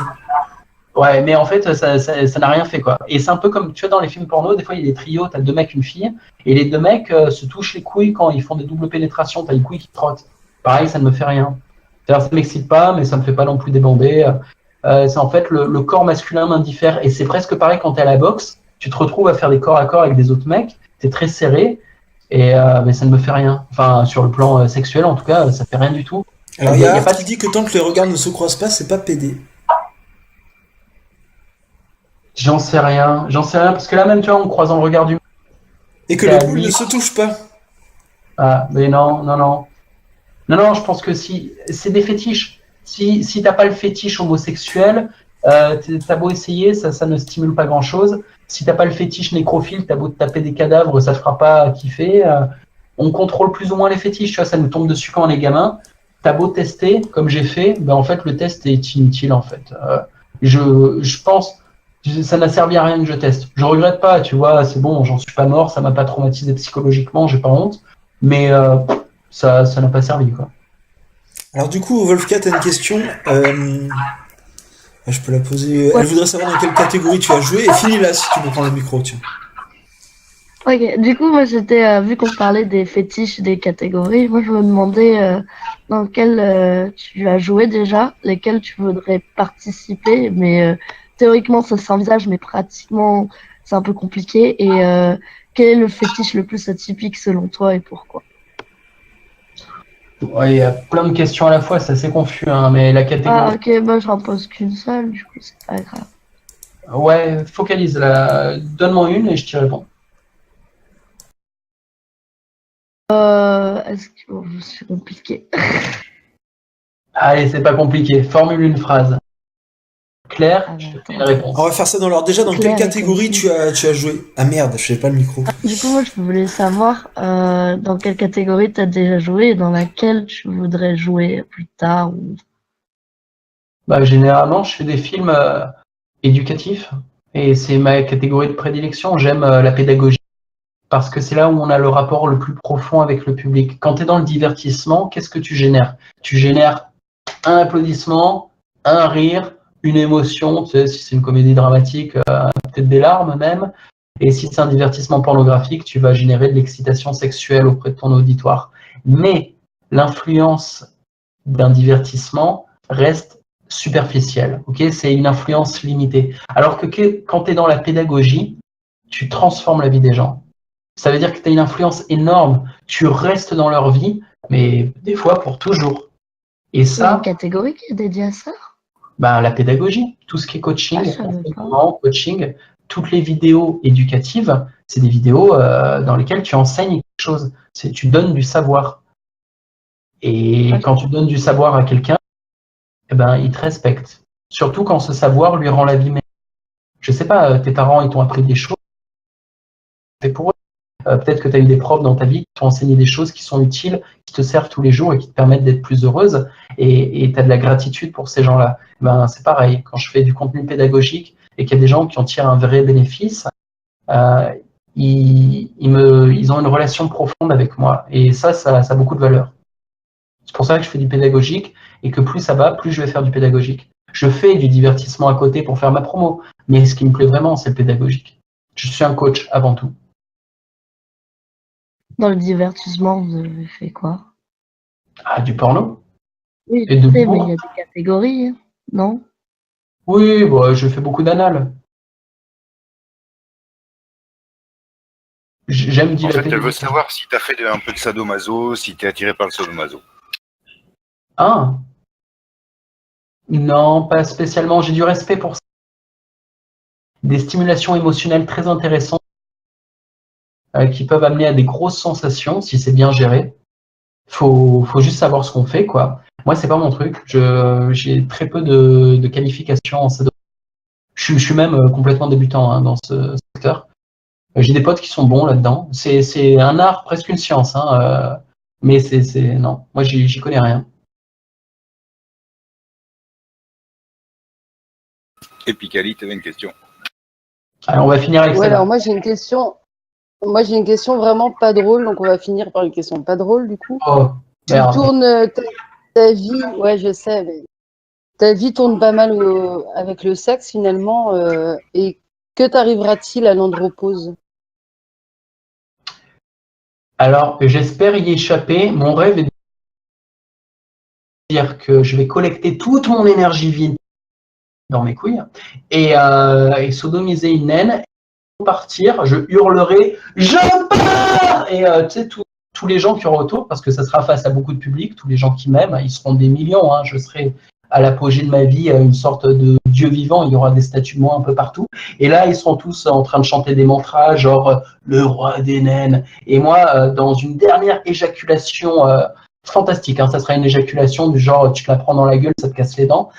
Ouais, mais en fait, ça n'a rien fait, quoi. Et c'est un peu comme, tu vois, dans les films porno, des fois, il y a des trios, t'as 2 mecs, une fille, et les 2 mecs se touchent les couilles quand ils font des doubles pénétrations, t'as les couilles qui trottent. Pareil, ça ne me fait rien. C'est-à-dire, ça m'excite pas, mais ça me fait pas non plus débander. C'est en fait, le corps masculin m'indiffère. Et c'est presque pareil quand t'es à la boxe, tu te retrouves à faire des corps à corps avec des autres mecs, t'es très serré, et mais ça ne me fait rien. Enfin, sur le plan sexuel, en tout cas, ça fait rien du tout. Alors, il y a Art qui dit que tant que les regards ne se croisent pas, c'est pas pédé. J'en sais rien, parce que là même, tu vois, en croisant le regard du... Et que le boule ne se touche pas. Ah, mais non, je pense que si, c'est des fétiches. Si t'as pas le fétiche homosexuel, t'as beau essayer, ça ne stimule pas grand-chose. Si t'as pas le fétiche nécrophile, t'as beau te taper des cadavres, ça te fera pas kiffer. On contrôle plus ou moins les fétiches, tu vois, ça nous tombe dessus quand on est gamin. T'as beau tester, comme j'ai fait, ben en fait, le test est inutile, en fait. Je pense... Ça n'a servi à rien que je teste. Je regrette pas, tu vois, c'est bon, j'en suis pas mort, ça m'a pas traumatisé psychologiquement, j'ai pas honte, mais ça n'a pas servi, quoi. Alors du coup, Wolfcat a une question. Je peux la poser. Elle voudrait savoir dans quelle catégorie tu as joué. Et finis là si tu veux prendre le micro, tiens. Ok, du coup, moi j'étais, vu qu'on parlait des fétiches, des catégories, moi je me demandais dans quelles tu as joué déjà, lesquelles tu voudrais participer, mais théoriquement ça s'envisage, mais pratiquement c'est un peu compliqué. Et quel est le fétiche le plus atypique selon toi et pourquoi? Ouais, il y a plein de questions à la fois, c'est assez confus, hein, mais la catégorie... Ah ok, bah j'en pose qu'une seule, du coup c'est pas grave. Ouais, focalise là, donne-moi une et je t'y réponds. Est-ce que bon, c'est compliqué? Allez, c'est pas compliqué, formule une phrase. Claire, je te fais une réponse. On va faire ça dans l'ordre. Déjà, dans Claire, quelle catégorie tu as joué? Ah merde, je sais pas le micro. Du coup, moi, je voulais savoir dans quelle catégorie tu as déjà joué et dans laquelle tu voudrais jouer plus tard. Ou... Bah, généralement, je fais des films éducatifs et c'est ma catégorie de prédilection. J'aime la pédagogie parce que c'est là où on a le rapport le plus profond avec le public. Quand tu es dans le divertissement, qu'est-ce que tu génères? Tu génères un applaudissement, un rire, une émotion, tu sais, si c'est une comédie dramatique, peut-être des larmes même. Et si c'est un divertissement pornographique, tu vas générer de l'excitation sexuelle auprès de ton auditoire. Mais l'influence d'un divertissement reste superficielle. Okay, c'est une influence limitée. Alors que quand tu es dans la pédagogie, tu transformes la vie des gens. Ça veut dire que tu as une influence énorme. Tu restes dans leur vie, mais des fois pour toujours. Et ça... Il y a une catégorie qui est dédiée à ça? Ben, la pédagogie, tout ce qui est coaching, coaching, toutes les vidéos éducatives, c'est des vidéos dans lesquelles tu enseignes quelque chose. Tu donnes du savoir. Et quand tu donnes du savoir à quelqu'un, eh ben, il te respecte. Surtout quand ce savoir lui rend la vie meilleure. Je sais pas, tes parents, ils t'ont appris des choses. C'est pour eux. Peut-être que tu as eu des profs dans ta vie qui t'ont enseigné des choses qui sont utiles, qui te servent tous les jours et qui te permettent d'être plus heureuse. Et tu as de la gratitude pour ces gens-là. Ben, c'est pareil. Quand je fais du contenu pédagogique et qu'il y a des gens qui en tirent un vrai bénéfice, ils ont une relation profonde avec moi. Et ça a beaucoup de valeur. C'est pour ça que je fais du pédagogique et que plus ça va, plus je vais faire du pédagogique. Je fais du divertissement à côté pour faire ma promo. Mais ce qui me plaît vraiment, c'est le pédagogique. Je suis un coach avant tout. Dans le divertissement, vous avez fait quoi? Ah, du porno? Oui, et je de sais, mais il y a des catégories, hein, non? Oui, bon, je fais beaucoup d'anal. J'aime dilater. En fait, elle veut savoir si tu as fait un peu de sadomaso, si tu es attiré par le sadomaso. Ah. Non, pas spécialement. J'ai du respect pour ça. Des stimulations émotionnelles très intéressantes qui peuvent amener à des grosses sensations si c'est bien géré. Faut juste savoir ce qu'on fait, quoi. Moi, c'est pas mon truc. J'ai très peu de qualifications en ces domaines. Je suis même complètement débutant dans ce secteur. J'ai des potes qui sont bons là-dedans. C'est un art, presque une science, mais non. Moi, j'y connais rien. Et Picali, tu avais une question. Alors, on va finir avec ça. Alors moi j'ai une question. Moi j'ai une question vraiment pas drôle, donc on va finir par une question pas drôle du coup. Oh, Tu merde. tournes ta vie, ouais je sais, mais ta vie tourne pas mal avec le sexe finalement, et que t'arrivera-t-il à l'andropause? Alors, j'espère y échapper. Mon rêve est de dire que je vais collecter toute mon énergie vide dans mes couilles et sodomiser une naine. Partir, je hurlerai « Je pars !» Et tu sais, tous les gens qui auront autour, parce que ça sera face à beaucoup de public, tous les gens qui m'aiment, ils seront des millions. Je serai à l'apogée de ma vie, une sorte de dieu vivant. Il y aura des statues de moi un peu partout. Et là, ils seront tous en train de chanter des mantras, genre le roi des naines. Et moi, dans une dernière éjaculation fantastique, ça sera une éjaculation du genre tu te la prends dans la gueule, ça te casse les dents.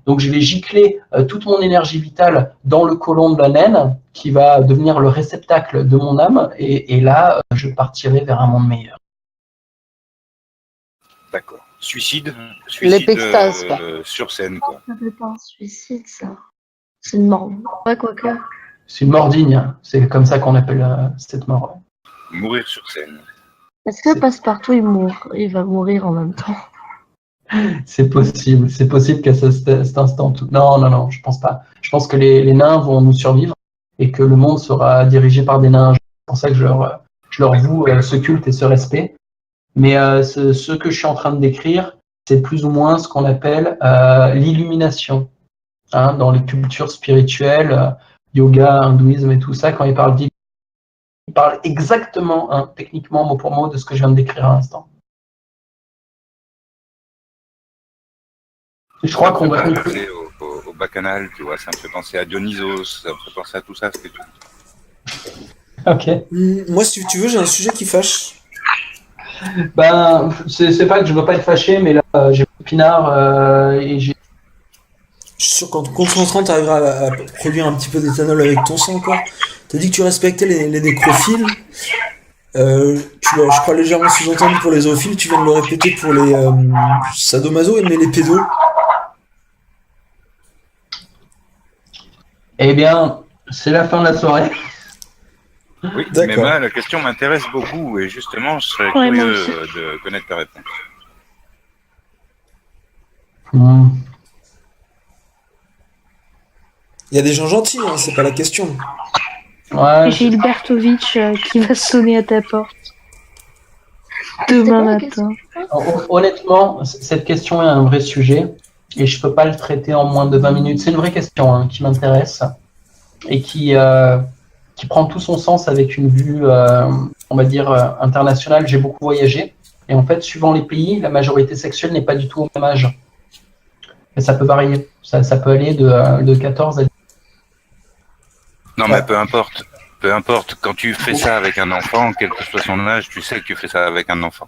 Donc je vais gicler toute mon énergie vitale dans le côlon de la naine, qui va devenir le réceptacle de mon âme, et là, je partirai vers un monde meilleur. D'accord. Suicide L'épextase, quoi. Sur scène, quoi. Ça fait pas un suicide, ça. C'est une mort. Ouais, quoique. C'est une mort digne, c'est comme ça qu'on appelle cette mort. Mourir sur scène. Est-ce que Passepartout, il va mourir en même temps? C'est possible qu'à cet instant. Non, je pense pas. Je pense que les nains vont nous survivre et que le monde sera dirigé par des nains. C'est pour ça que je leur voue ce culte et ce respect. Mais ce que je suis en train de décrire, c'est plus ou moins ce qu'on appelle l'illumination. Dans les cultures spirituelles, yoga, hindouisme et tout ça, quand ils parlent d'illumination, ils parlent exactement, techniquement, mot pour mot, de ce que je viens de décrire à l'instant. Je crois qu'on va conclure au bacchanal, tu vois, ça me fait penser à Dionysos, ça me fait penser à tout ça, ce que tu dis. Ok. Moi, si tu veux, j'ai un sujet qui fâche. Ben, c'est pas que je veux pas être fâché, mais là, j'ai pinard et j'ai. Je suis sûr qu'en te concentrant, tu arriveras à produire un petit peu d'éthanol avec ton sang, quoi. T'as dit que tu respectais les nécrophiles. Tu l'as, je crois, légèrement sous-entendu pour les zoophiles. Tu viens de le répéter pour les sadomaso, mais les pédos. Eh bien, c'est la fin de la soirée. Oui, mais moi, la question m'intéresse beaucoup et justement, je serais curieux de connaître ta réponse. Il y a des gens gentils, c'est pas la question. Ouais, Gilbertovitch qui va sonner à ta porte demain matin. Honnêtement, cette question est un vrai sujet et je peux pas le traiter en moins de 20 minutes. C'est une vraie question qui m'intéresse et qui prend tout son sens avec une vue, on va dire, internationale. J'ai beaucoup voyagé et en fait, suivant les pays, la majorité sexuelle n'est pas du tout au même âge. Et ça peut varier. Ça peut aller de 14 à... Non, mais peu importe. Peu importe. Quand tu fais ça avec un enfant, quel que soit son âge, tu sais que tu fais ça avec un enfant.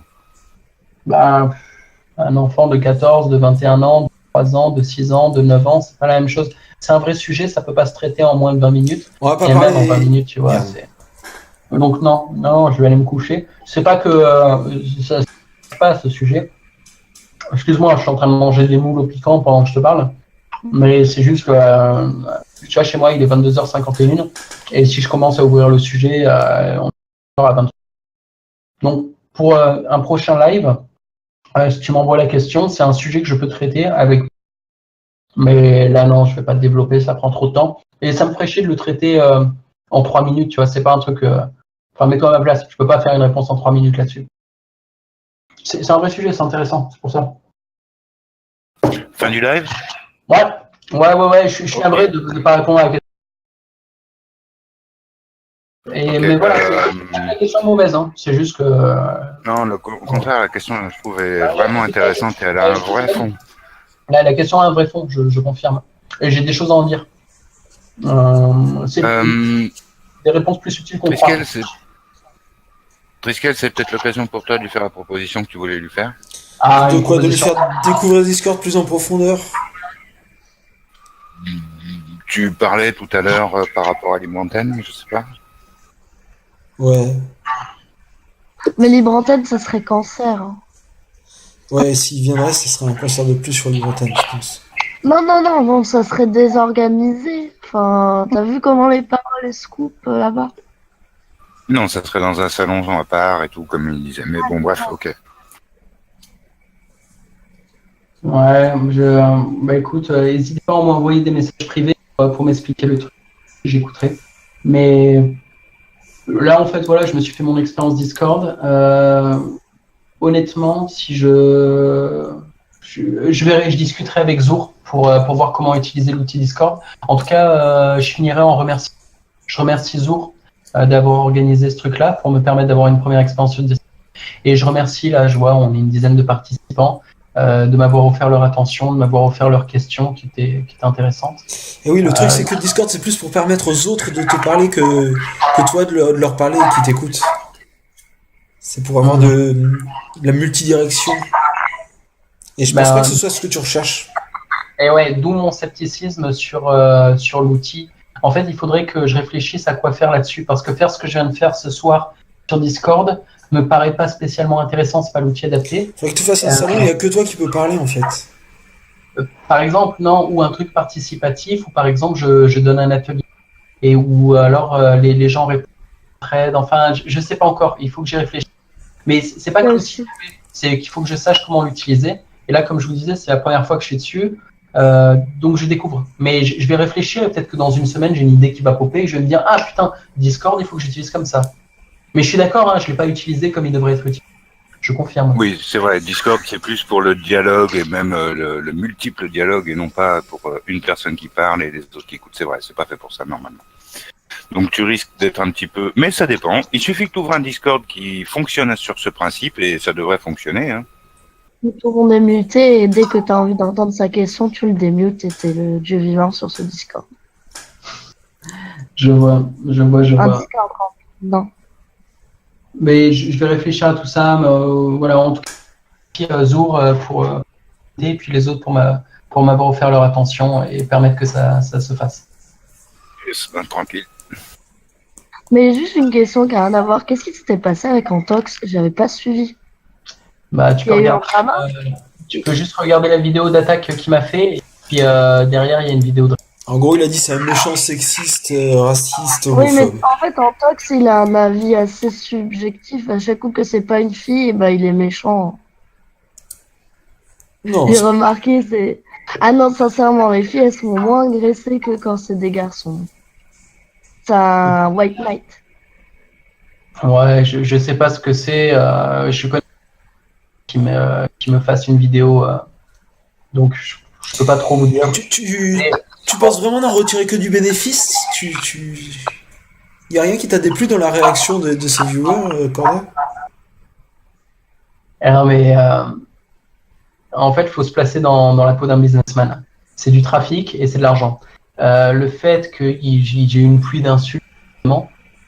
Bah, un enfant de 14, de 21 ans, de 3 ans, de 6 ans, de 9 ans, c'est pas la même chose. C'est un vrai sujet, ça peut pas se traiter en moins de 20 minutes. On va pas et parler... même en 20 minutes, tu vois. Donc non, je vais aller me coucher. C'est pas que ça se passe ce sujet. Excuse-moi, je suis en train de manger des moules au piquant pendant que je te parle. Mais c'est juste que, tu vois, chez moi, il est 22h51. Et si je commence à ouvrir le sujet, on est à 23h. Donc, pour un prochain live, si tu m'envoies la question, c'est un sujet que je peux traiter avec. Mais là, non, je ne vais pas te développer, ça prend trop de temps. Et ça me ferait chier de le traiter en 3 minutes, tu vois. C'est pas un truc. Enfin, mets-toi à ma place. Je peux pas faire une réponse en 3 minutes là-dessus. C'est un vrai sujet, c'est intéressant, c'est pour ça. Fin du live? Ouais, je suis navré de ne pas répondre à la question. Mais voilà, c'est la question mauvaise, c'est juste que... Non, au contraire, la question, je trouve, est vraiment intéressante et elle a un vrai fond. La question a un vrai fond, je confirme. Et j'ai des choses à en dire. C'est des réponses plus subtiles qu'on croit. Triskel, c'est peut-être l'occasion pour toi de lui faire la proposition que tu voulais lui faire. De quoi? De lui faire découvrir Discord plus en profondeur? Tu parlais tout à l'heure par rapport à Libre Antenne, je sais pas. Ouais. Mais Libre Antenne, ça serait cancer. Hein. Ouais, s'il viendrait, ce serait un concert de plus sur Libre Antenne, je pense. Non, ça serait désorganisé. Enfin, t'as vu comment les paroles se coupent là-bas? Non, ça serait dans un salon à part et tout, comme il disait. Mais bon, bref, ok. Ouais, bah écoute, n'hésitez pas à m'envoyer des messages privés pour m'expliquer le truc. J'écouterai. Mais là, en fait, voilà, je me suis fait mon expérience Discord. Honnêtement, si je discuterai avec Zour pour voir comment utiliser l'outil Discord. En tout cas, je finirai en remerciant. Je remercie Zour d'avoir organisé ce truc-là pour me permettre d'avoir une première expérience sur Discord. Et je remercie, là, je vois, on est une dizaine de participants, de m'avoir offert leur attention, de m'avoir offert leurs questions qui étaient intéressantes. Et oui, le truc, c'est que Discord, c'est plus pour permettre aux autres de te parler que toi de leur parler et qu'ils t'écoutent. C'est pour avoir de la multidirection. Et je pense pas que ce soit ce que tu recherches. Et ouais, d'où mon scepticisme sur l'outil. En fait, il faudrait que je réfléchisse à quoi faire là-dessus, parce que faire ce que je viens de faire ce soir sur Discord me paraît pas spécialement intéressant, c'est pas l'outil adapté. Faudrait que tu fasses un salon, il n'y a que toi qui peux parler en fait. Par exemple, non, ou un truc participatif, ou par exemple, je donne un atelier, et ou alors les gens répondent, enfin, je sais pas encore, il faut que j'y réfléchisse. Mais c'est pas que l'outil, c'est qu'il faut que je sache comment l'utiliser. Et là, comme je vous disais, c'est la première fois que je suis dessus, donc je découvre. Mais je vais réfléchir et peut-être que dans une semaine, j'ai une idée qui va popper et je vais me dire, ah putain, Discord, il faut que j'utilise comme ça. Mais je suis d'accord, hein, je ne l'ai pas utilisé comme il devrait être utilisé. Je confirme. Oui, c'est vrai, Discord, c'est plus pour le dialogue et même le multiple dialogue et non pas pour une personne qui parle et les autres qui écoutent. C'est vrai, c'est pas fait pour ça normalement. Donc tu risques d'être un petit peu... Mais ça dépend. Il suffit que tu ouvres un Discord qui fonctionne sur ce principe et ça devrait fonctionner. Hein. Tout le monde est muté et dès que tu as envie d'entendre sa question, tu le démutes et t'es le dieu vivant sur ce Discord. Je vois. Un Discord, non. Mais je vais réfléchir à tout ça. Mais, voilà, en tout cas, Zour pour aider et puis les autres pour m'avoir offert leur attention et permettre que ça se fasse. Yes, ben, tranquille. Mais juste une question qui a rien à voir. Qu'est-ce qui s'était passé avec Antox? J'avais pas suivi. Bah, tu peux juste regarder la vidéo d'attaque qu'il m'a fait et puis derrière il y a une vidéo de... En gros, il a dit c'est un méchant sexiste, raciste, homophobe. Oui, mais en fait, Antox, il a un avis assez subjectif. À chaque coup que c'est pas une fille, bah, il est méchant. Non. J'ai remarqué, c'est... Ah non, sincèrement, les filles, elles sont moins agressées que quand c'est des garçons. C'est un white knight. Ouais, je sais pas ce que c'est. Je connais qui me fasse une vidéo. Donc, je peux pas trop vous dire. Tu penses vraiment n'en retirer que du bénéfice? Y a rien qui t'a déplu dans la réaction de ces viewers, Corda? Non, mais en fait, il faut se placer dans la peau d'un businessman. C'est du trafic et c'est de l'argent. Le fait que j'ai eu une pluie d'insultes,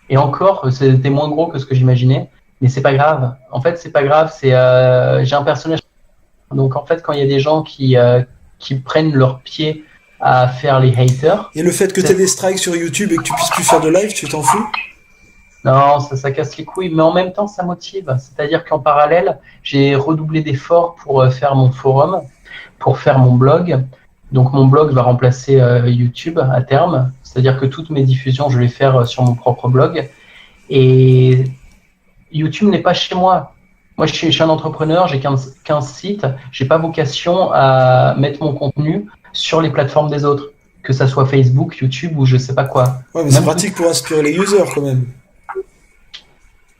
et encore, c'était moins gros que ce que j'imaginais, mais c'est pas grave. En fait, c'est pas grave. J'ai un personnage. Donc, en fait, quand il y a des gens qui prennent leur pied à faire les haters. Et le fait que tu aies des strikes sur YouTube et que tu puisses plus faire de live, tu t'en fous? Non, ça casse les couilles, mais en même temps, ça motive. C'est-à-dire qu'en parallèle, j'ai redoublé d'efforts pour faire mon forum, pour faire mon blog. Donc, mon blog va remplacer YouTube à terme. C'est-à-dire que toutes mes diffusions, je vais faire sur mon propre blog. Et YouTube n'est pas chez moi. Moi, je suis un entrepreneur, j'ai 15 sites. J'ai pas vocation à mettre mon contenu sur les plateformes des autres, que ça soit Facebook, YouTube ou je sais pas quoi. Ouais, mais c'est pratique pour inspirer les users quand même.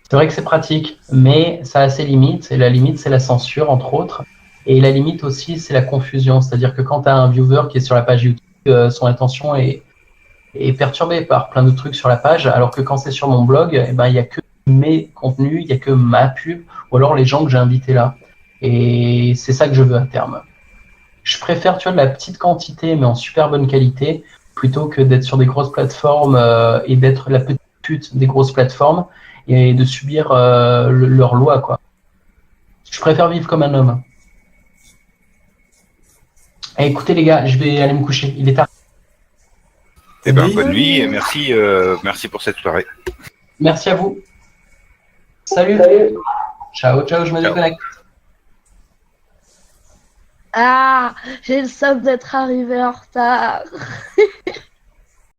C'est vrai que c'est pratique, mais ça a ses limites, et la limite c'est la censure entre autres, et la limite aussi c'est la confusion, c'est-à-dire que quand tu as un viewer qui est sur la page YouTube, son attention est perturbée par plein de trucs sur la page, alors que quand c'est sur mon blog, il n'y a que mes contenus, il n'y a que ma pub, ou alors les gens que j'ai invités là. Et c'est ça que je veux à terme. Je préfère, tu vois, de la petite quantité, mais en super bonne qualité, plutôt que d'être sur des grosses plateformes et d'être la petite pute des grosses plateformes et de subir leurs lois, quoi. Je préfère vivre comme un homme. Écoutez les gars, je vais aller me coucher. Il est tard. Eh ben, bonne nuit et merci, merci pour cette soirée. Merci à vous. Salut. Ciao, ciao, je me déconnecte. Ah, j'ai le somme d'être arrivé en retard.